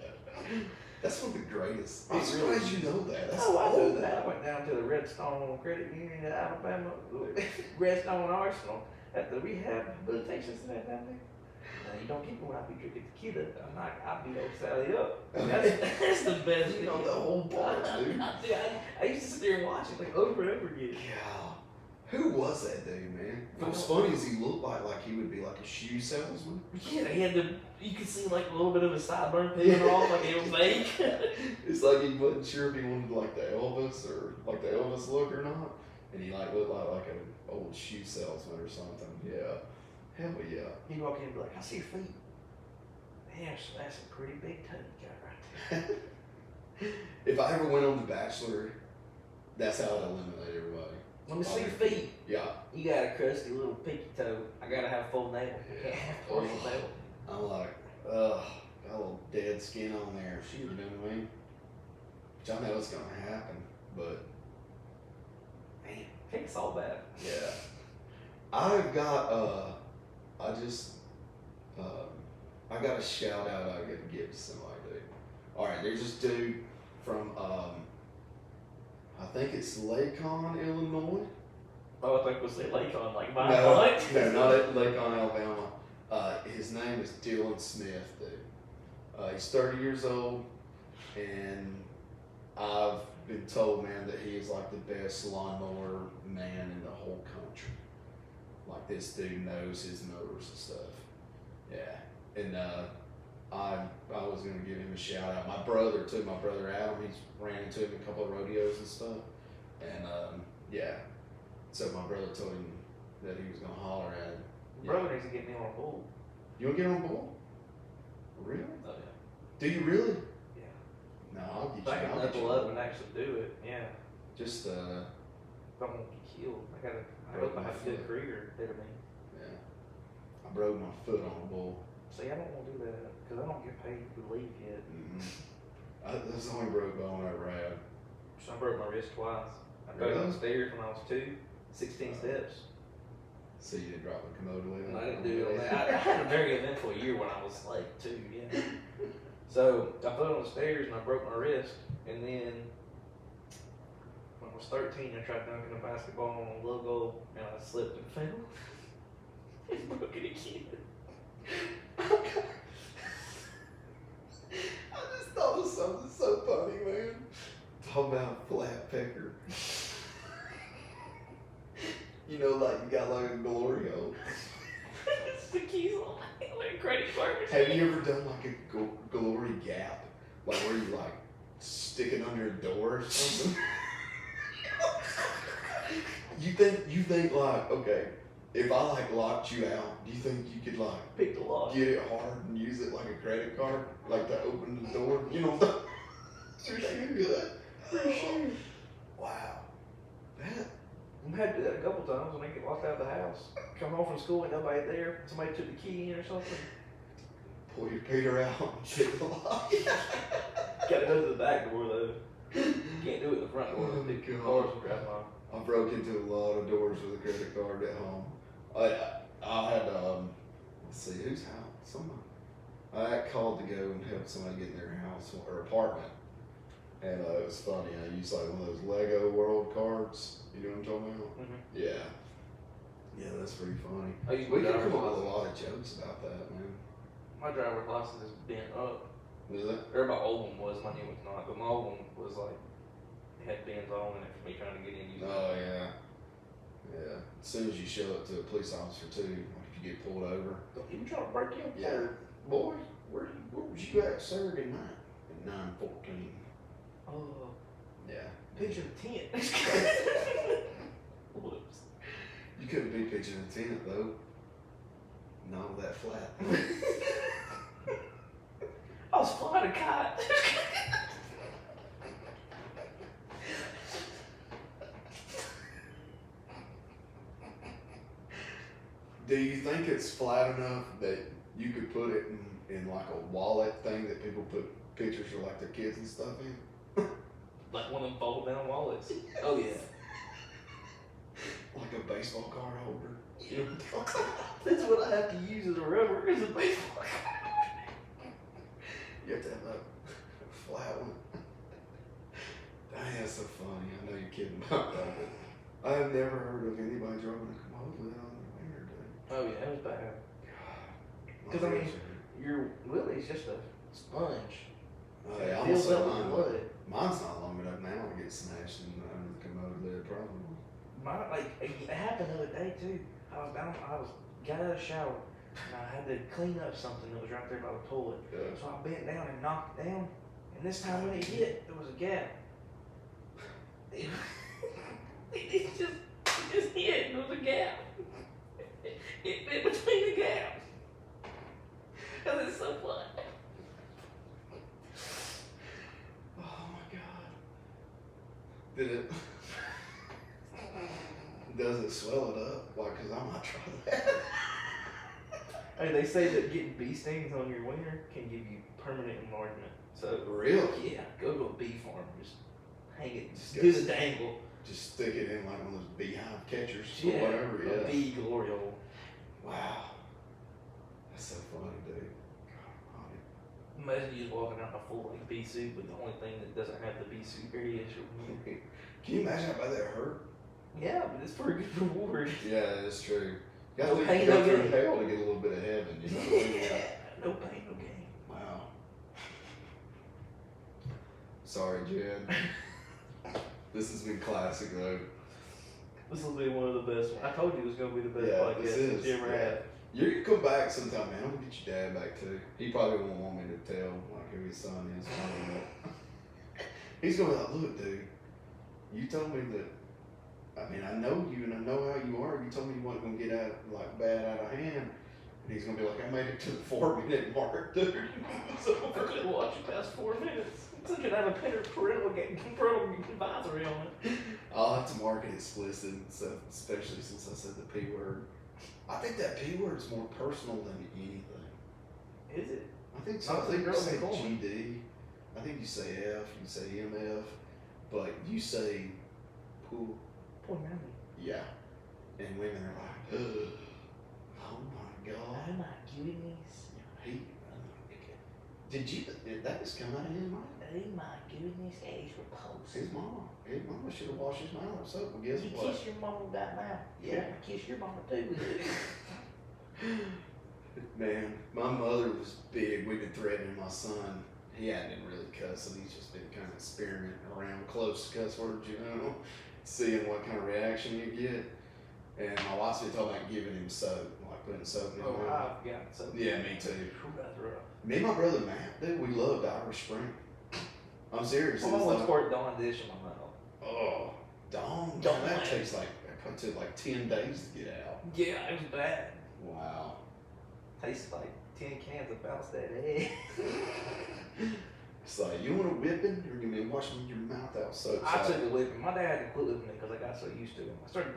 That's one of the greatest. I'm surprised you know that. That's Oh, I know old. that. I went down to the Redstone Credit Union in Alabama, Redstone Arsenal, at the rehabilitation center down there. Now, you don't get me when I be drinking tequila. I be old Sally up. That's the best. You know the whole part, dude. I used to sit there and watch it like over and over again. Yeah. Who was that dude, man? What's funny is he looked like he would be like a shoe salesman. Yeah, he had you could see like a little bit of his sideburn peeling off, like it was fake. It's like he wasn't sure if he wanted like the Elvis or like the Elvis look or not. And he like looked like an old shoe salesman or something. Yeah. Hell yeah. He'd walk in and be like, I see your feet. Man, that's a pretty big toe you got right there. If I ever went on The Bachelor, that's how I'd eliminate everybody. Let me see your feet. Yeah. You got a crusty little pinky toe. I gotta have full nail. I can't have partial nail. I'm like, ugh, got a little dead skin on there. You know what I mean? Which I know it's gonna happen, but Man, it's all bad. yeah. I've got I got a shout out I gotta give to somebody, dude. Alright, there's this dude from I think it's Lacon, Illinois. Oh, I think we'll say Lacon, like my No, what? no, not at Lacon, Alabama. His name is Dylan Smith, dude. He's 30 years old, and I've been told, man, that he is like the best lawnmower man in the whole country. like this dude knows his motors and stuff. Yeah, and I was gonna give him a shout out. My brother too. My brother Adam. He's ran into him a couple of rodeos and stuff. And yeah, so my brother told him that he was gonna holler at him. Brother needs to get me on a bull. You wanna get on board? Really? Oh yeah. Do you really? Yeah. No, I'll get If I you. can I'll get level you. up and actually do it, yeah. Just If I won't get killed. I hope I have a good career ahead of me. yeah. I broke my foot on a bull. See, I don't want to do that because I don't get paid to leave yet. That's the only broke bone I ever had. So I broke my wrist twice. I fell down the stairs when I was 16 steps. So you didn't drop the commode lid? And I didn't do it. I had a very eventful year when I was like 2, yeah. So I fell down the stairs and I broke my wrist. And then when I was 13, I tried dunking a basketball on a low goal and I slipped and fell. And broke it again. I just thought of something so funny, man. Talk about a flat pecker. You know, like you got like a glory hole. It's the keys on my credit card. Have you ever done like a glory gap? Like where you like stick it under a door or something? You think like, okay, if I like locked you out, do you think you could like Pick the lock. get it hard and use it like a credit card? Like to open the door? You know, for sure. For sure. Wow. That. I had to do that a couple times when I get locked out of the house. Come home from school and nobody there. Somebody took the key in or something. Pull your Peter out and pick the lock. Gotta go to the back door though. Can't do it in the front door. Oh, The God. doors will grab on. I broke into a lot of doors with a credit card at home. I had let's see whose house? Someone. I got called to go and help somebody get in their house or apartment, and it was funny. I used like one of those Lego World cards. You know what I'm talking about? Mm-hmm. Yeah. Yeah, that's pretty funny. I used We my could come driver's up with a license. lot of jokes about that, man. My driver's license is bent up. Is it? Or my old one was, my new one's not. But my old one was like, it had bends on in it for me trying to get in. Oh yeah. Yeah. As soon as you show up to a police officer too, like if you get pulled over. You trying to break in? Yeah. Boy, where was you at Saturday night? At 9:14. Oh, Yeah. picture the tent. Whoops. You couldn't be pitching a tent though. Not with that flat. I was flying a kite. Do you think it's flat enough that you could put it in like a wallet thing that people put pictures of like their kids and stuff in? Like one of them fold down wallets. Oh yeah. Like a baseball card holder. Yeah. That's what I have to use as a rubber, as a baseball card. You have to have a flat one. Dang, that's so funny. I know you're kidding about that, but I have never heard of anybody driving a commode without on their finger, dude. Oh yeah, it was bad. God. 'Cause I mean, your Willie's just a sponge. Oh, It yeah, I'm fills gonna up say with mine. blood. Mine's not long enough now to get smashed under the commode lid, probably. Mine, like, it happened the other day too. I got out of the shower and I had to clean up something that was right there by the toilet. Yeah. So I bent down and knocked it down. And this time when it hit, there was a gap. It just hit and there was a gap. It fit between the gaps. Cause it's so flat. Oh my god. Did it? Does it swell it up? Why? Cause I might try that. I mean, they say that getting bee stings on your wiener can give you permanent enlargement. So Really? yeah, go to a bee farm, just hang it, just Just do go the dangle. Just stick it in like one of those beehive catchers Yeah, or whatever. a Yeah. bee glory hole. Wow. That's so funny, dude. God, Imagine you just walking out in a full like bee suit, but the only thing that doesn't have the bee suit area is your wiener. can you imagine how bad that hurt? Yeah, but it's for a good reward. Yeah, that's true. You No got to pain, go no through gain. hell to get a little bit of heaven, you know? Yeah. No pain, no gain. Wow. Sorry, Jen. This has been classic, though. This will be one of the best. I told you it was gonna be the best Yeah, podcast this is. you ever had. You can come back sometime, man. I'm gonna get your dad back too. He probably won't want me to tell like who his son is. I don't know. He's gonna be like, look, dude, you told me that. I mean, I know you and I know how you are. You told me you weren't gonna get bad out of hand. And he's gonna be like, I made it to the 4-minute mark, dude. So I couldn't watch it past 4 minutes. It's should have a parental advisory on it. I'll have to mark it explicit and stuff, especially since I said the P word. I think that P word is more personal than anything. Is it? I think so. Not I think the you say girls in GD. I think you say F, you say MF, but you say poo. Poor mammy. Yeah. And women are like, oh my God. Oh my goodness. Did that just come out of his mouth? Oh my goodness, that is repulsive. His mama should have washed his mouth or something. Guess You what? kiss your mama with that mouth. Yeah. I kiss your mama too with it. Man, my mother was big. We've been threatening my son. He hadn't been really cussing. He's just been kind of experimenting around close cuss words, seeing what kind of reaction you get. And my wife's been talking about giving him soap, like putting soap in his mouth. I've got something. Yeah, me too. That's rough. Me and my brother Matt, dude, we loved Irish Spring. I'm serious. My mom once poured Dawn dish in my mouth. Oh, Dawn. Dawn. That tastes like, it probably took like 10 days to get out. Yeah, it was bad. Wow. Tastes like 10 cans of Bounce That Egg. It's like, you want a whipping or you mean washing your mouth out soap? I took a whipping. My dad didn't quit whipping me because I got so used to him. I started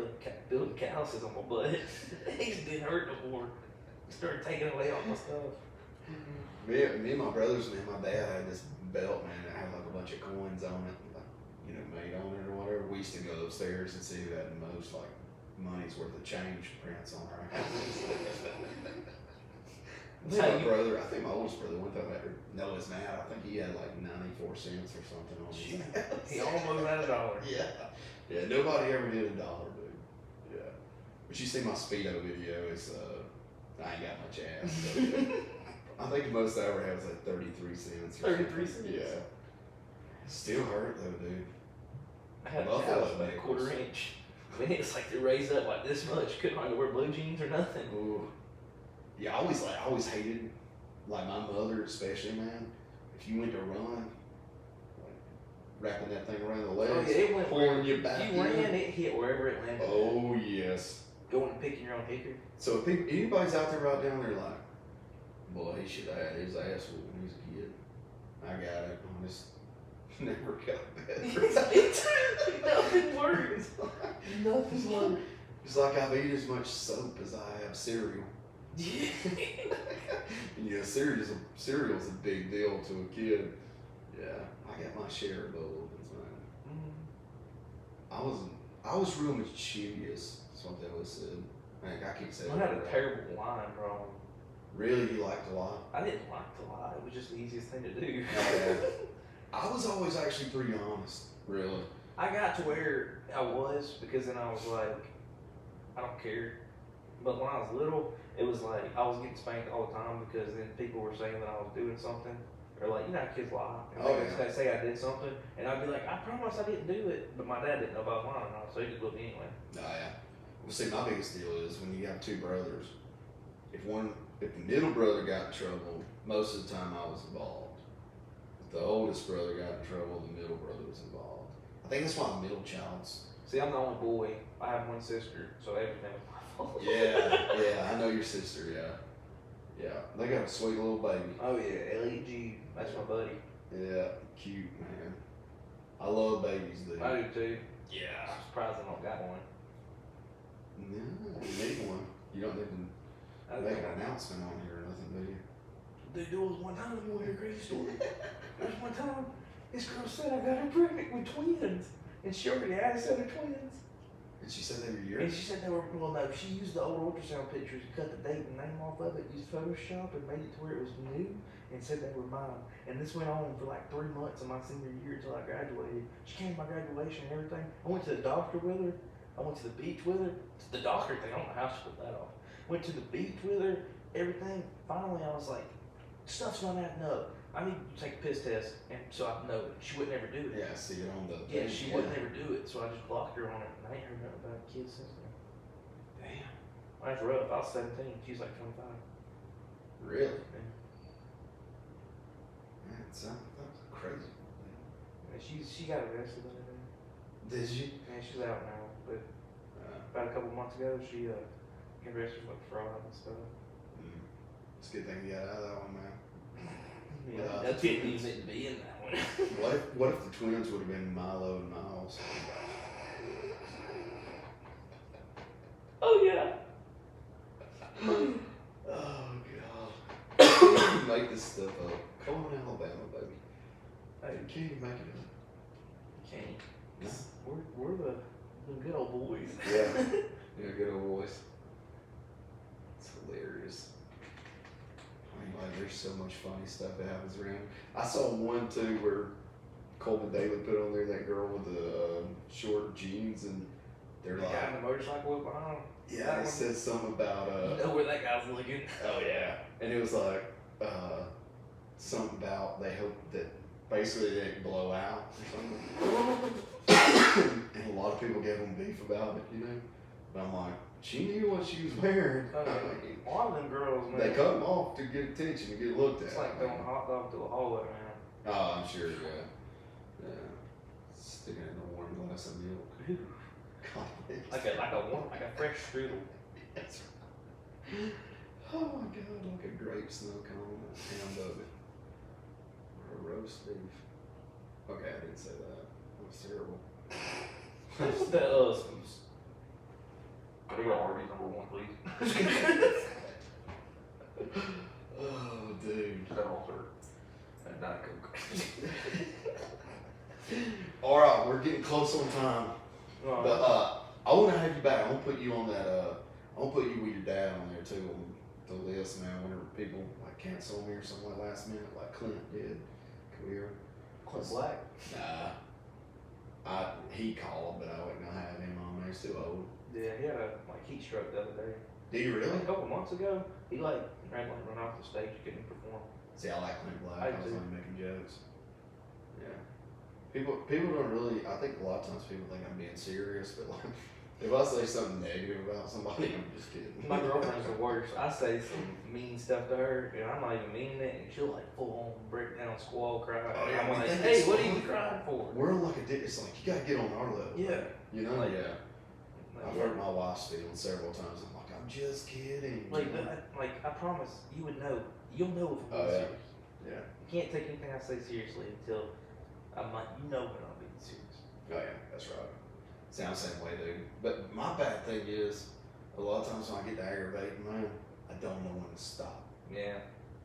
building calluses on my butt. It didn't hurt no more. I started taking away all my stuff. Me and my brothers and my dad had this belt, man, that had like a bunch of coins on it, like, made on it or whatever. We used to go upstairs and see who had the most, like, money's worth of change prints on our houses. My brother, I think my oldest brother, one time after Noah's mad, I think he had like 94 cents or something on his house. He almost had $1. Yeah, nobody ever did $1, dude. Yeah. But you see my Speedo video, it's, I ain't got much ass. But, I think the most I ever had was like 33 cents. 33 cents? Yeah. Still hurt though, dude. I had a Buffalo callus about a nickels. quarter inch. I mean, it's like they raised up like this much. Couldn't hardly wear blue jeans or nothing. Ooh. Yeah, I always hated, like my mother especially, man. If you went to run, like wrapping that thing around the legs, Oh yeah, it went pulling you back. If you ran, it hit wherever it landed. Oh yes. Going and picking your own hickory. So if anybody's out there right down there like, boy, he should have had his ass whooped when he was a kid. I got it. I just never got better. Nothing works. Nothing works. It's like I've eaten as much soap as I have cereal. Yeah. Yeah, cereal's a big deal to a kid. Yeah, I got my share of those. I was real mischievous. That's what they always said. I can't say. I had a terrible line problem. Really, you liked a lot. I didn't like to lie. It was just the easiest thing to do. I was always actually pretty honest. Really. I got to where I was because then I was like, I don't care. But when I was little, it was like I was getting spanked all the time because then people were saying that I was doing something. Or like, how kids lie. And they would say I did something, and I'd be like, I promise I didn't do it. But my dad didn't know if I was lying or not, so he just looked me anyway. Oh yeah. Well, see, my biggest deal is when you have two brothers. If the middle brother got in trouble, most of the time I was involved. If the oldest brother got in trouble, the middle brother was involved. I think that's why I'm middle child's. See, I'm the only boy. I have one sister, so everything was my fault. Yeah, I know your sister, yeah. Yeah, they got a sweet little baby. Oh yeah, L.E.G. That's my buddy. Yeah, cute, man. I love babies, dude. I do too. Yeah. I'm surprised I don't got one. No, you need one. You don't need to make an announcement on here or nothing, do you? Dude, there was one time, you want to hear a crazy story? There was one time, this girl said I got her pregnant with twins. And she already had a set of twins. And she said they were And yours? she said they were, well no, she used the old ultrasound pictures, cut the date and name off of it, used Photoshop and made it to where it was new, and said they were mine. And this went on for like 3 months of my senior year until I graduated. She came to my graduation and everything. I went to the doctor with her. I went to the beach with her. It's the doctor thing, I don't know how she put that off. Went to the beach with her, everything. Finally I was like, stuff's not adding up. I need to take a piss test, and so I know it. She would never do it. Yeah, see it on the. Yeah, thing, she would never do it, so I just blocked her on it, and I ain't heard nothing about kids since then. Damn. That's rough. I was 17. She's like 25. Really? Yeah. Man, that's crazy. And she got arrested and everything. Did you? Man, she's out now. But about a couple months ago, she got arrested for fraud and stuff. It's a good thing you got out of that one, man. Yeah, that didn't even need to be in that one. What if the twins would have been Milo and Miles? Oh yeah. Oh god. Make this stuff up. Come on, Alabama, baby. Hey, can you make it up? Can't. No. We're the good old boys. Yeah. Yeah, good old boys. It's hilarious. I mean, like, there's so much funny stuff that happens around. I saw one too where Coleman Daly put on there that girl with the short jeans, and they're The like, guy in the motorcycle whip behind him. yeah, it said something about You know where that guy's looking. oh yeah, and it was like something about they hope that basically they didn't blow out or something, and a lot of people gave them beef about it, you know. But I'm like, she knew what she was wearing. A lot of them girls, man. They cut them off to get attention, to get looked at. It's like throwing a hot dog through a hallway, man. Oh, I'm sure, yeah. Yeah. Sticking it in a warm glass of milk. God, Like a fresh strudel. That's right. Oh my god, like a grape snow cone, a pound of it. Or a roast beef. Okay, I didn't say that. That was terrible. What's the Big Arby's #1, please. Oh, dude. Federal, sir. And Diet Coke. Alright, we're getting close on time. Oh, But I want to have you back. I want to put you on that. I want to put you with your dad on there too on the list, man. Whenever people like cancel me or something like last minute, like Clint did. Career. Clint Black. Nah. He called, but I wasn't gonna have him on there. He's too old. Yeah, he had a heat stroke the other day. Did you really? A couple months ago, he run off the stage, couldn't perform. See, I like Clint Black. I I was do. only making jokes. Yeah. People don't really. I think a lot of times people think I'm being serious, but like, if I say something negative about somebody, I'm just kidding. My girlfriend's the worst. I say some mean stuff to her, and I'm not even meaning it, and she'll like full on break down, squall, cry. Oh, yeah, I'm we like, think hey, it's what are fun. you crying for? We're like it's like you gotta get on our level. Yeah. You know. Like- Yeah. I've hurt my wife's feelings several times. I'm like, I'm just kidding. Like, you know? I promise you would know. You'll know if I'm Oh, being yeah. serious. Yeah. You can't take anything I say seriously until I'm like, you know when I'm being serious. Oh yeah, that's right. Sounds the same way, dude. But my bad thing is, a lot of times when I get to aggravating, man, I don't know when to stop. Yeah,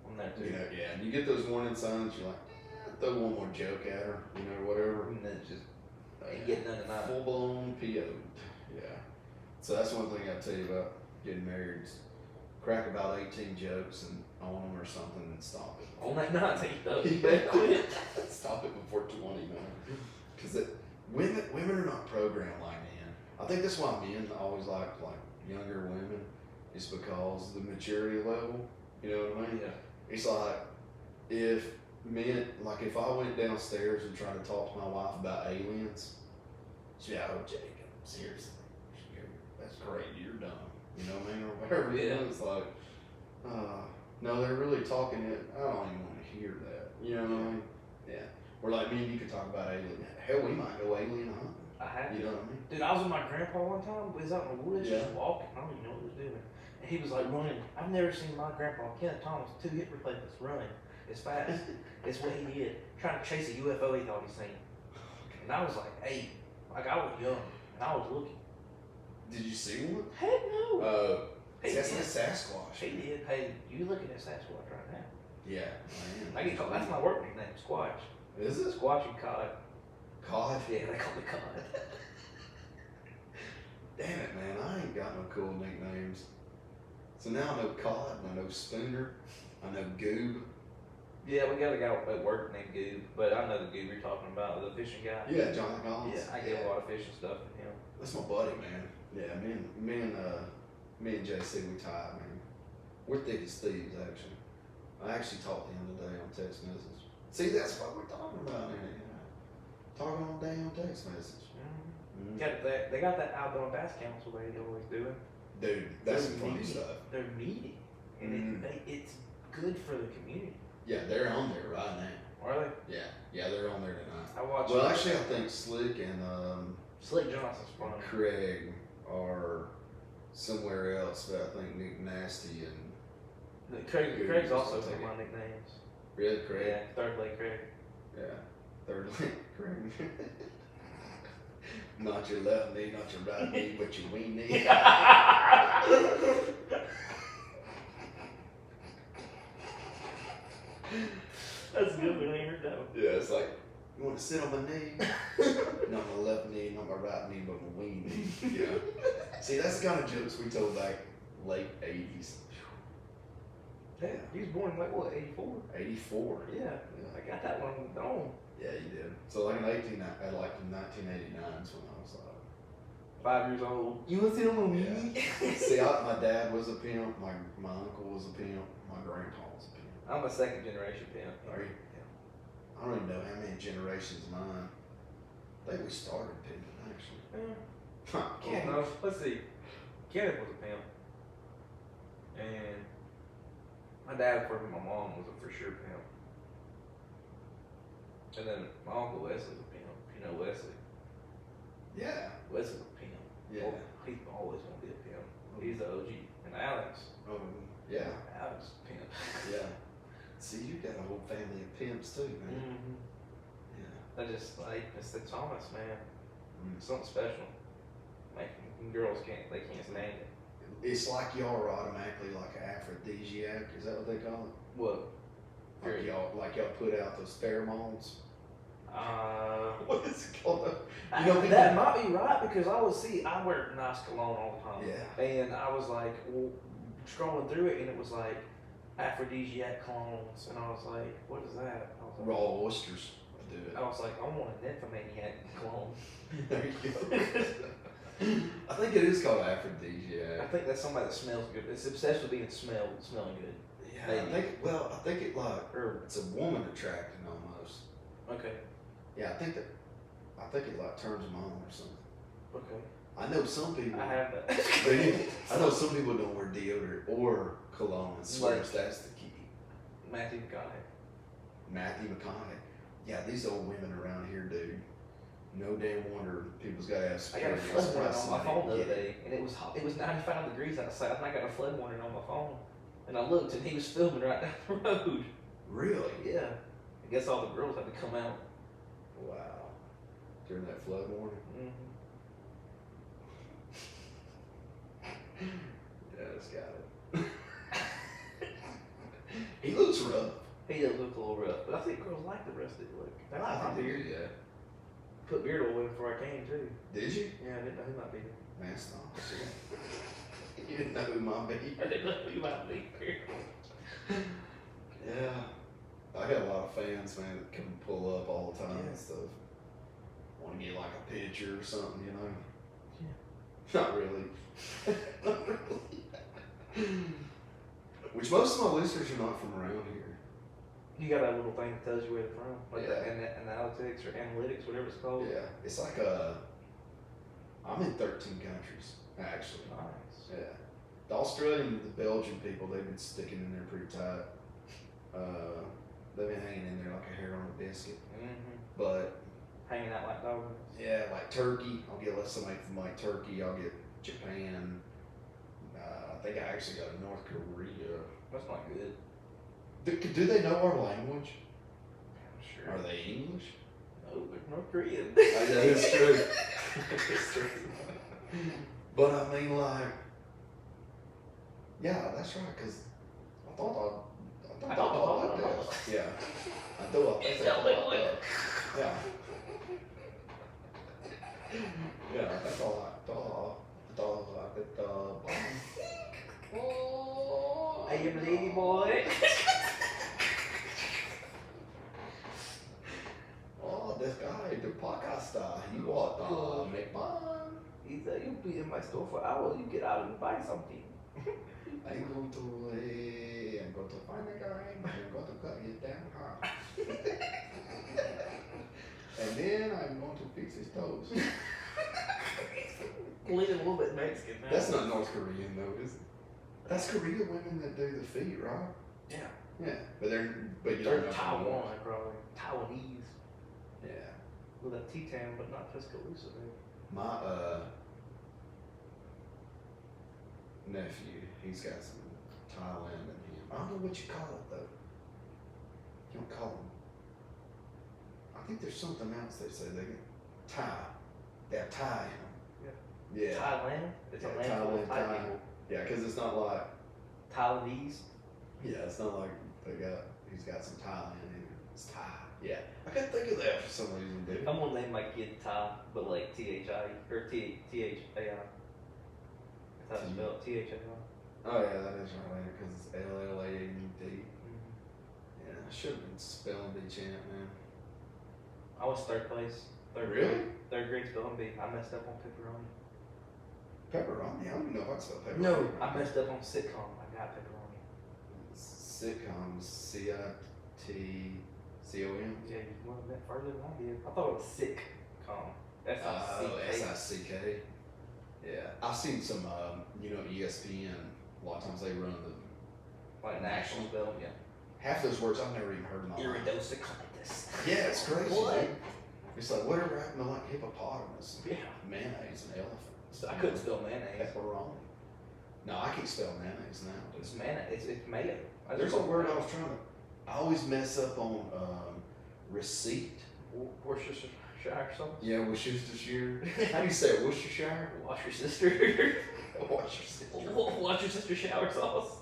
I'm there too. You know, yeah. And you get those warning signs, you're like, throw one more joke at her, you know, whatever. And then it's just ain't getting none tonight. Full blown PO. Yeah. So that's one thing I'll tell you about getting married. Is crack about 18 jokes and on them or something and stop it. On that 19th, though, you better quit. Stop it before 20, man. Because women are not programmed like men. I think that's why men always like younger women, is because the maturity level. You know what I mean? Yeah. It's like if I went downstairs and tried to talk to my wife about aliens, she'd be like, oh Jacob, seriously, that's great, you're dumb. You know what I mean? Or whatever. Yeah. You know, it's like, no, they're really talking it. I don't even want to hear that. You know what I mean? Yeah. Or like me and you could talk about alien. Hell, we might go alien hunting. I had You to. know what I mean? Dude, I was with my grandpa one time. We was out in the woods Yeah. just walking. I don't even know what he was doing. And he was like running. I've never seen my grandpa, Kenneth Thomas, 2 hip replacements running as fast as what he did, trying to chase a UFO he thought he seen. And I was like, hey, like I was young and I was looking. Did you see one? Heck no. He That's did. like Sasquatch. He did. Hey, you looking at Sasquatch right now? Yeah. I get called. That's my work nickname, Squatch. Is it? Squatch and Cod. Cod? Yeah, they call me Cod. Damn it, man. I ain't got no cool nicknames. So now I know Cod, and I know Spooner, I know Goob. Yeah, we got a guy at work named Goob, but I know the Goob you're talking about, the fishing guy. Yeah, Jonathan Collins. Yeah, I get a lot of fishing stuff from him. That's my buddy, man. Yeah, me and JC, we tied, man. We're thick as thieves, actually. I actually talked to him today on text message. See, that's what we're talking about here. You know? Talking on damn text message. Mm-hmm. They got that Alabama Bass Council they always doing. Dude, that's some funny stuff. They're meeting, and it's good for the community. Yeah, they're on there right now. Are they? Yeah, they're on there tonight. I watched. Well, actually, I think Slick and Slick Johnson's fun. Craig are somewhere else, but I think Nick Nasty and Craig's also one of my nicknames. Really, Craig? Yeah, third leg Craig. Yeah, third leg Craig. Not your left knee, not your right knee, but your wing knee. That's good. We ain't heard that one. Yeah, it's like, you want to sit on my knee? Not my left knee, not my right knee, but my wing knee. Yeah. See, that's the kind of jokes we told back late 80s. Yeah, he was born in like what, 84? 84. Yeah, I got that one on. Yeah, you did. So like in 1989 is when I was 5 years old. You want to sit on my knee? See, my dad was a pimp, my uncle was a pimp, my grandpa was a pimp. I'm a second generation pimp. Are you? Yeah. I don't even know how many generations mine. I think we started pimping actually. Yeah. No, let's see. Kenneth was a pimp. And my dad, for my mom, was a for sure pimp. And then my uncle Wesley's a pimp. You know Wesley? Yeah. Wesley's a pimp. Yeah. Oh, he always want to be a pimp. He's the OG. And Alex. Yeah. Alex is a pimp. Yeah. See, you got a whole family of pimps too, man. Mm-hmm. Yeah. I just like, it's the Thomas, man. Mm. Something special. Like, girls can't stand it. It's like y'all are automatically like an aphrodisiac. Is that what they call it? What? Like y'all put out those pheromones. What is it called? That might be right because I wear nice cologne all the time. Yeah. And I was like, scrolling through it and it was like aphrodisiac colognes. And I was like, what is that? I was like, raw oysters. I do it. I was like, I want a nymphomaniac cologne. There you go. I think it is called aphrodisiac. I think that's somebody that smells good. It's obsessed with being smelling good. Yeah, I think it's a woman attracting almost. Okay. Yeah, I think it like turns them on or something. Okay. I know some people. I have that. I know some people don't wear deodorant or cologne and swears that's the key. Matthew McConaughey. Yeah, these old women around here, dude. No damn wonder people's got to have I got a security. flood warning on my phone the other day, and it was hot. It was 95 degrees outside, and I got a flood warning on my phone. And I looked, and he was filming right down the road. Really? Yeah. I guess all the girls had to come out. Wow. During that flood warning? Mm-hmm. Yeah, it's got it. He looks rough. He does look a little rough, but I think girls like the rest of it look. That's my beard. Yeah. Put beard oil in before I came, too. Did you? Yeah, I didn't know who might be. Man, it's not. You didn't know who might be. I didn't know who might be. Yeah. I got a lot of fans, man, that come pull up all the time and stuff. Want to get like a picture or something, you know? Yeah. Not really. Not really. Which most of my listeners are not from around here. You got that little thing that tells you where they're from, like Yeah. that analytics or analytics, whatever it's called. Yeah, it's like I'm in 13 countries, actually. Nice. Yeah. The Australian and the Belgian people, they've been sticking in there pretty tight. They've been hanging in there like a hair on a biscuit. Mm-hmm. But hanging out like dogs. yeah, like Turkey, I'll get somebody from like Turkey. I'll get Japan. I think I actually got North Korea. That's not good. Do they know our language? I'm sure. Are they English? No, they're North Korean. That is true. It's true. But I mean, like, yeah, that's right. Cause I thought like this. Yeah, I do. I think they talk like that. Yeah. Yeah, that's all I thought. I thought like it. I am a lady boy. Oh, this guy, the podcast star, he want make fun. He said, you'll be in my store for hours. You get out and buy something. I'm going to find a guy. I'm going to cut his damn car. And then I'm going to fix his toes. Leaning a little bit Mexican now. That's not North Korean though, is it? That's Korean women that do the feet, right? Yeah. Yeah, but you They're don't know. Taiwan, probably. Taiwanese. Yeah. With a T-Town, but not Tuscaloosa, baby. My nephew, he's got some Thailand in him. I don't know what you call it though. You don't call them. I think there's something else they say they get Thai. They have Thai in them. Yeah. Thailand? It's a land full of Thai people. Yeah, because it's not like. Taiwanese? Yeah, it's not like he's got some Thailand in it. It's Thai. Yeah. I couldn't think of that for some reason, dude. I'm gonna name my kid Ty, but like T-H-I, or T-H-A-I. That's how it's spelled, T-H-A-I. Oh yeah, that is right, because it's L-L-A-N-D. Yeah, I should have been spelling bee champ, man. I was third place. Really? Third grade spelling bee. I messed up on pepperoni. Pepperoni? I don't even know if I can spell pepperoni. No, I messed up on sitcom. I got pepperoni. Sitcoms, C-I-T-C-O-M? Yeah, you went that further than I did. I thought it was sitcom. S-I-C-K. S-I-C-K. Yeah. I've seen some, ESPN, a lot of times they run the Like national spelling, yeah. half those words I've never even heard in my life. Iridocyclitis. Yeah, it's crazy. What? Dude. It's like whatever happened to like hippopotamus, Yeah. mayonnaise, and elephant. I couldn't spell mayonnaise. Pepperoni. No, I can spell mayonnaise now. It's mayonnaise. It's mayo. There's a word I was trying to. I always mess up on receipt. Worcestershire sauce. Yeah, Worcestershire. How do you say it? Worcestershire? Wash your sister. Wash your sister. Wash your sister shower sauce.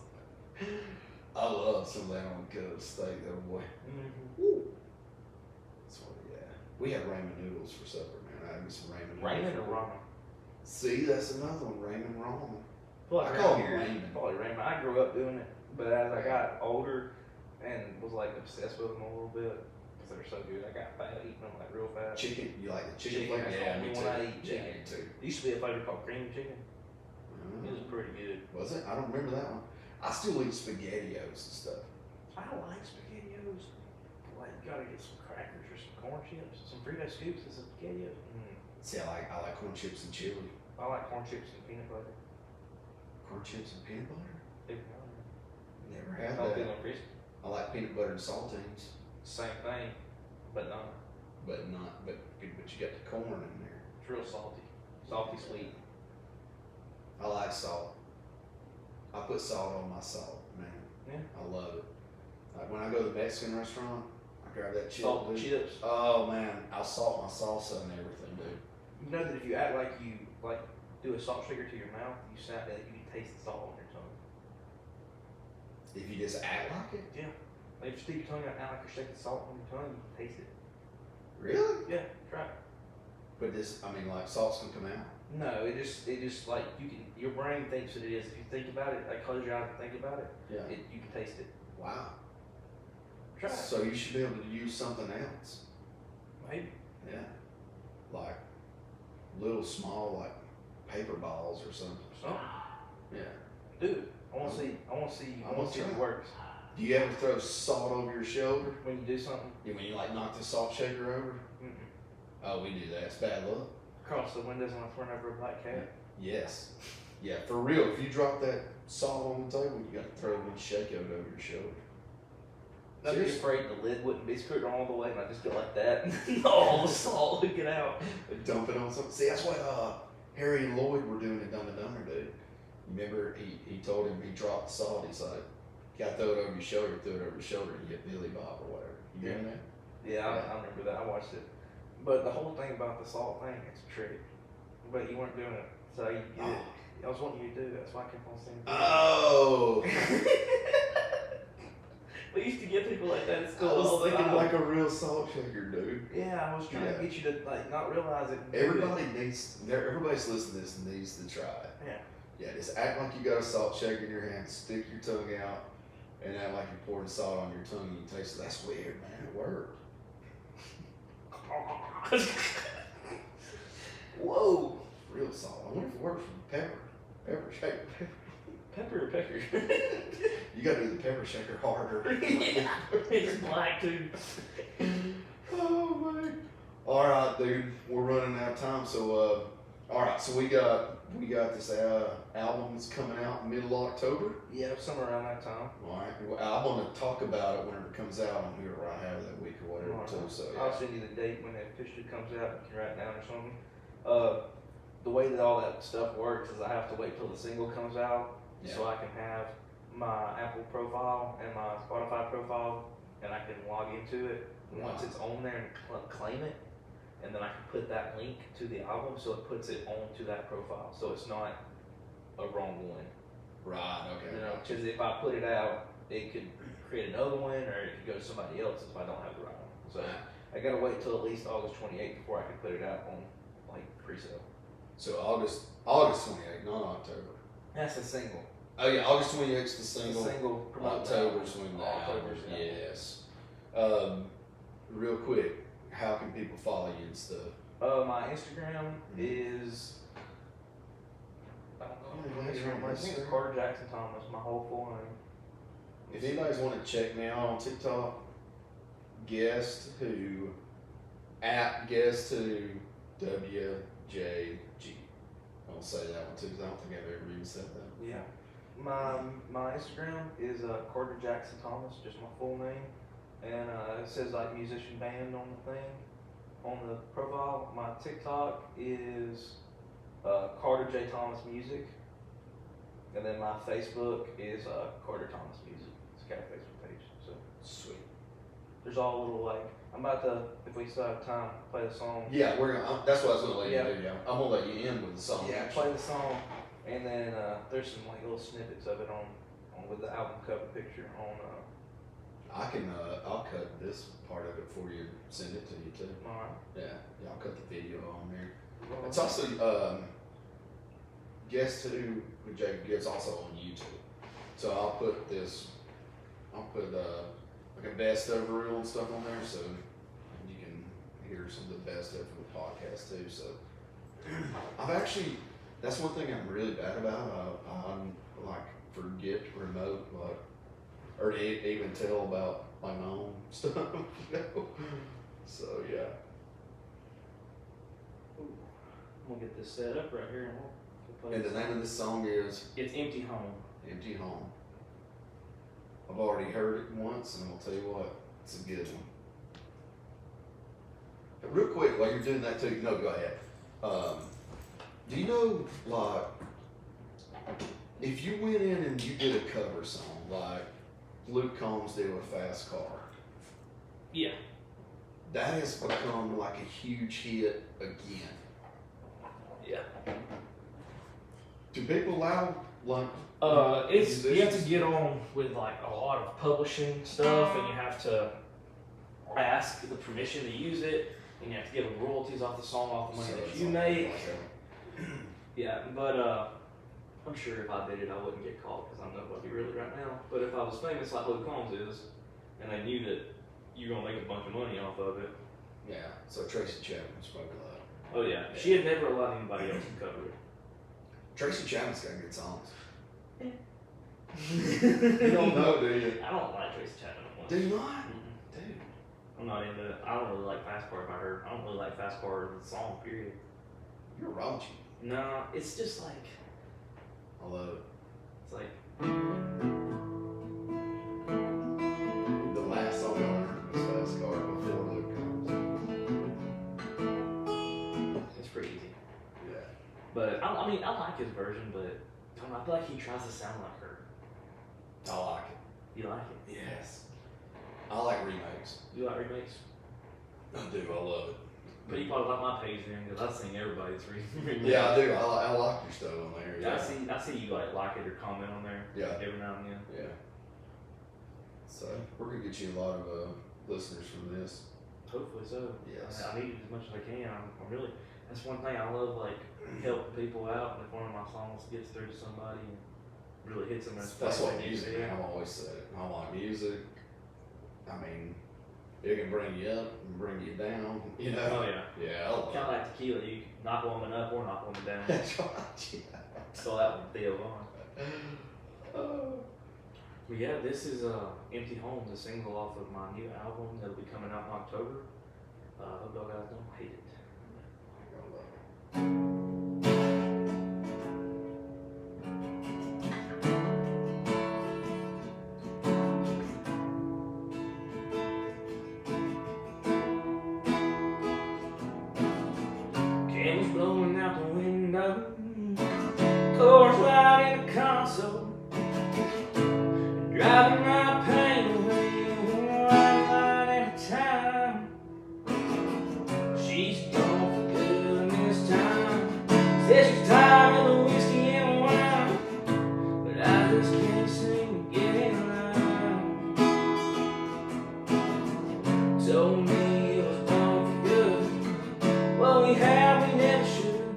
I love some of that on cut of steak, though, boy. Mm-hmm. Woo. That's what, yeah. We had ramen noodles for supper, man. I had me some ramen. Ramen or ramen? See, that's another one. Ramen ramen. Well, I call them ramen. Probably ramen. I grew up doing it, but as I got older and was like obsessed with them a little bit, because they're so good, I got fat eating them like real fast. Chicken, you like the chicken Chicken, flavor? that's Yeah, the me only too. one I eat, Yeah, chicken. me too. There used to be a flavor called cream chicken. It was pretty good. Was it? I don't remember that one. I still eat SpaghettiOs and stuff. I like SpaghettiOs. Like, you gotta get some crackers or some corn chips, some Frito scoops and some SpaghettiOs. See, I like corn chips and chili. I like corn chips and peanut butter. Corn chips and peanut butter? Every now and then. Never had Don't that. feel like Chris. I like peanut butter and saltines, Same thing, but not. but you got the corn in there. It's real salty. Salty sweet. I like salt. I put salt on my salt, man. Yeah. I love it. Like when I go to the Mexican restaurant, I grab that chip. Salt dude. chips. Oh man, I'll salt my salsa and everything, dude. You know that if you act like you do a salt shaker to your mouth, you sound that you can taste the salt on your tongue. If you just act like it? Yeah. Like if you stick your tongue out now like you're shaking salt on your tongue, you can taste it. Really? Yeah, try it. But like salt's gonna come out? No, it just like your brain thinks that it is. If you think about it, like close your eyes and think about it, Yeah. you can taste it. Wow. Try it. So you should be able to use something else. Maybe. Yeah. Like little small like paper balls or something. Something. Yeah. Do it. I wanna see I if wanna it try. works. Do you ever throw salt over your shoulder? When you do something, When you like knock the salt shaker over? Oh, we do that. It's bad luck. across the windows when I turn over a black cat. Yes. Yeah, for real. If you drop that salt on the table, you gotta throw it and shake it over your shoulder. I'd be Seriously? afraid the lid wouldn't be screwed all the way, and I just go like that, and all the salt would get out. Dump it on something. See, that's what Harry and Lloyd were doing in Dumb and Dumber, dude. Remember, he told him he dropped the salt. He's like, you gotta throw it over your shoulder, throw it over your shoulder, and you get Billy Bob or whatever. You Yeah. remember that? Yeah, I remember that. I watched it. But the whole thing about the salt thing, it's a trick. But you weren't doing it, so you did it. I was wanting you to do it. That's why I kept on saying. Oh! We used to get people like that at I school. was thinking like a real salt shaker, dude. Yeah, I was trying to get you to like not realize it. Everybody's listening to this needs to try it. Yeah. Yeah, just act like you got a salt shaker in your hand, stick your tongue out, and act like you're pouring salt on your tongue and you taste it. That's weird, man. It worked. Whoa. Real salt. I wonder if it works from pepper. Pepper shaker. Pepper pepper shaker harder. Yeah, it's black too. Oh man. All right, dude. We're running out of time. So, all right. So we got this album that's coming out middle October. Yeah, somewhere around that time. All right. Well, I want to talk about it whenever it comes out on here, or I have that week or whatever too. So yeah. I'll send you the date when it officially comes out. You can write it down or something. The way that all that stuff works is I have to wait till the single comes out so I can have my Apple profile and my Spotify profile, and I can log into it once it's on there and claim it, and then I can put that link to the album so it puts it onto that profile, so it's not a wrong one. Right. Okay. You know, because if I put it out, it could create another one, or it could go to somebody else if I don't have the right one. So I gotta wait till at least August 28th before I can put it out on like pre-sale. So August 28th, not October. That's a single. Oh yeah, August 28th is the single. The single promote October's when the album. October's the album. Yes. Real quick, how can people follow you and stuff? My Instagram is I don't know. I think it's Carter Jackson Thomas. My whole full name. If anybody's want to check me out on TikTok, guest who WJG. I'll say that one too because I don't think I've ever even said that. Yeah. My Instagram is Carter Jackson Thomas, just my full name, and it says like musician band on the thing, on the profile. My TikTok is Carter J Thomas Music, and then my Facebook is Carter Thomas Music. It's got a Facebook page, so Sweet. there's all little like I'm about to, if we still have time, play the song. Yeah, that's what I was gonna let you do. Yeah, I'm gonna let you end with the song. Yeah, play the song, and then there's some like little snippets of it on with the album cover picture on. I'll cut this part of it for you and send it to you too. All right. Yeah, I'll cut the video on there. It's also Guess Who with Jacob Gibbs also on YouTube. So I'll put like a best of reel and stuff on there, so you can hear some of the best of the podcast too. So that's one thing I'm really bad about. I'm like forget to promote or to even tell about my own stuff, you know. So yeah. Ooh, I'm gonna get this set up right here. And the name of this song is It's Empty Home. Empty Home. I've already heard it once, and I'll tell you what, it's a good one. But real quick, while you're doing that too, no, go ahead. Do you know, like, if you went in and you did a cover song, like Luke Combs did with Fast Car, Yeah. that has become like a huge hit again. Yeah. Do people allow, like, It's you have to get on with like a lot of publishing stuff, and you have to ask the permission to use it, and you have to give them royalties off the song, off the money that you make. Yeah, but I'm sure if I did it, I wouldn't get caught because I'm nobody really right now. But if I was famous like Luke Combs is, and they knew that you're gonna make a bunch of money off of it. Yeah, so Tracy Chapman spoke a lot. Oh yeah, she had never allowed anybody else to cover it. Tracy Chapman's got good songs. You don't know, do you? I don't like Tracy Chapman no more. Do you not? Dude, I'm not into it. I don't really like Fast Car. If I heard, I don't really like Fast Car as a song. Period. You're raunchy. No, it's just like I love it. it's like The last song I heard was Fast Car before Luke comes. it's pretty easy. Yeah. But I mean, I like his version, but I don't know, I feel like he tries to sound like her. I like it. You like it? Yes. I like remakes. You like remakes? I do. I love it. But you probably like my page then, because I sing everybody's remix. Yeah, I do. I like your stuff on there. Yeah, Yeah. I see you like it or comment on there. Yeah. Every now and then. Yeah. So we're gonna get you a lot of listeners from this. Hopefully so. Yes. I need it as much as I can. I'm really. That's one thing I love, like helping people out. And if one of my songs gets through to somebody and really hits them, That's what music. I've always said. I like music. I mean, it can bring you up and bring you down. You know. Oh yeah. Yeah. I love Kind of like tequila. You knock a woman up or knock a woman down. That's right. Yeah. So that one feels on. But yeah, this is Empty Home, the single off of my new album that'll be coming out in October. Hope y'all guys don't hate it. Candles blowing out the window, chords loud in the console, driving my pain away, one line at a time. She's gone for good this time. Says she's tired of the whiskey and wine, but I just can't seem to get in line. Told me it was gone for good. What we have, we never should.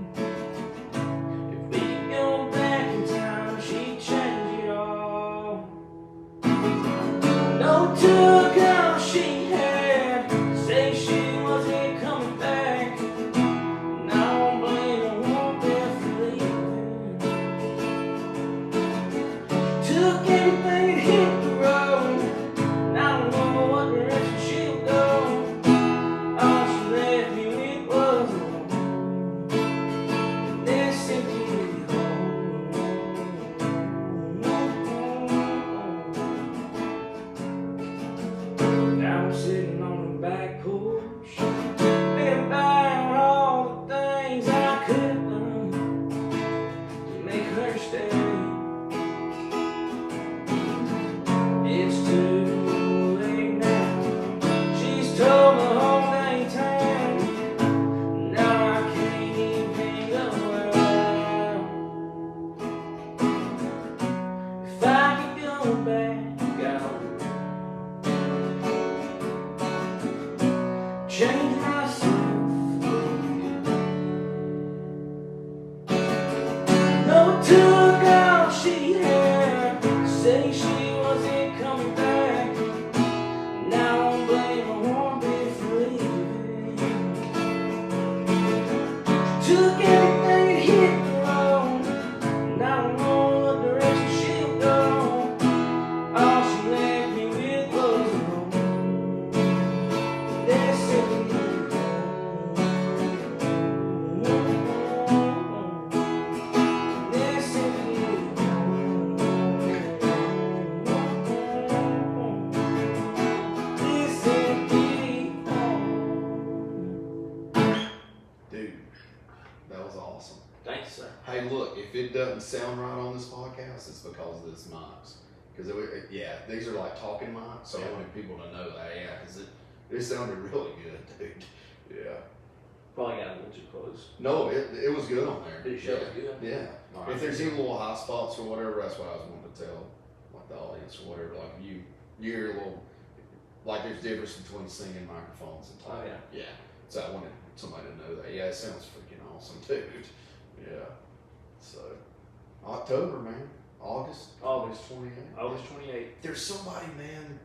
If we could go back in time, she'd change it all. No took all she had, say she wasn't coming back. And I don't blame her one bit for leaving. Took everything and hit the road, and I don't know what direction she'll go. All she left me with was a home, and this empty home. Now I'm sitting on the back porch, thinking about all the things I could have done to make her stay. It's too late now. She's told me home ain't time. Now I can't even go out. If I could go back, change myself. No took all she had, say she wasn't coming back. Now I don't blame her one bit for leaving. She took everything and hit the road, and I don't know what direction she'll go. All she left me with was a home. This empty home. This empty home. This empty home. Dude, that was awesome. Thanks, sir. Hey, look, if it doesn't sound right on this podcast, it's because of this mics. Because yeah, these are like talking mics, so I wanted people to know that. Yeah, because it sounded really good, dude. Yeah. Probably got a little too close. No, it was good on there. Did it show good? Yeah. All right. If there's any little high spots or whatever, that's what I was wanting to tell like the audience or whatever. Like you hear a little, like there's difference between singing microphones and talking. Oh, yeah. Yeah. So I wanted somebody to know that. Yeah, it sounds freaking awesome, dude. Yeah. So October, man. August 28th. August 28th. There's somebody, man,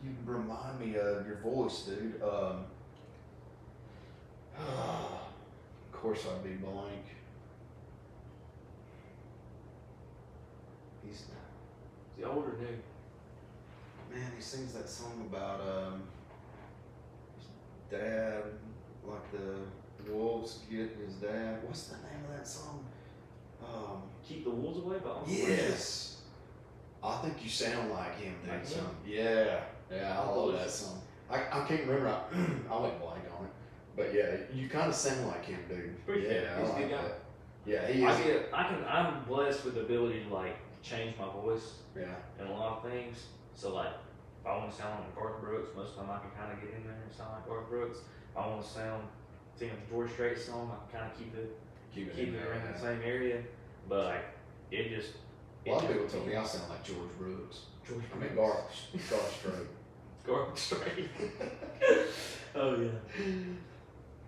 you remind me of your voice, dude. Of course I'd be blank. He's The older dude. man, he sings that song about his dad, like the wolves getting his dad. What's the name of that song? Keep the Wolves Away by Uncle Yes. I think you sound like him, dude. Like him? Son. Yeah, I love that song. I can't remember. I went blank on it, but yeah, you kind of sound like him, dude. Appreciate it. Yeah, He's a I good like guy. that. Yeah, he is. I'm blessed with the ability to like change my voice Yeah, in a lot of things. So like, if I want to sound like Garth Brooks, most of the time I can kind of get in there and sound like Garth Brooks. If I want to sing a George Strait song, I can kind of keep it in there, around yeah. the same area. But like, it just. A lot of people tell me I sound like George Brooks. George I mean, Brooks. Garth Strait. Garth Strait. Oh yeah.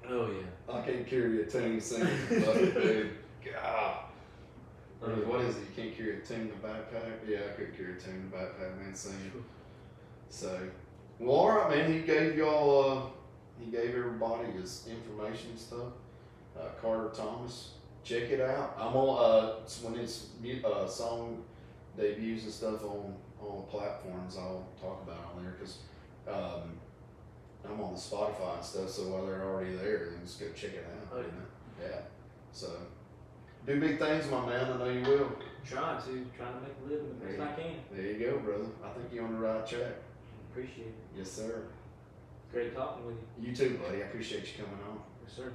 Oh yeah. I can't carry a tune singing, dude. God. What is it? You can't carry a tune in a backpack? Yeah, I couldn't carry a tune in a backpack, man, singing. So, well, all right, man. He gave y'all, he gave everybody his information and stuff. Carter Thomas, check it out. I'm on when it's song debuts and stuff on platforms, I'll talk about on there because I'm on the Spotify and stuff. So while they're already there, then just go check it out. Oh, you know? Yeah. So do big things, my man. I know you will. Trying to make a living the best I can. There you go, brother. I think you're on the right track. Appreciate it. Yes, sir. Great talking with you. You too, buddy. I appreciate you coming on. Yes, sir.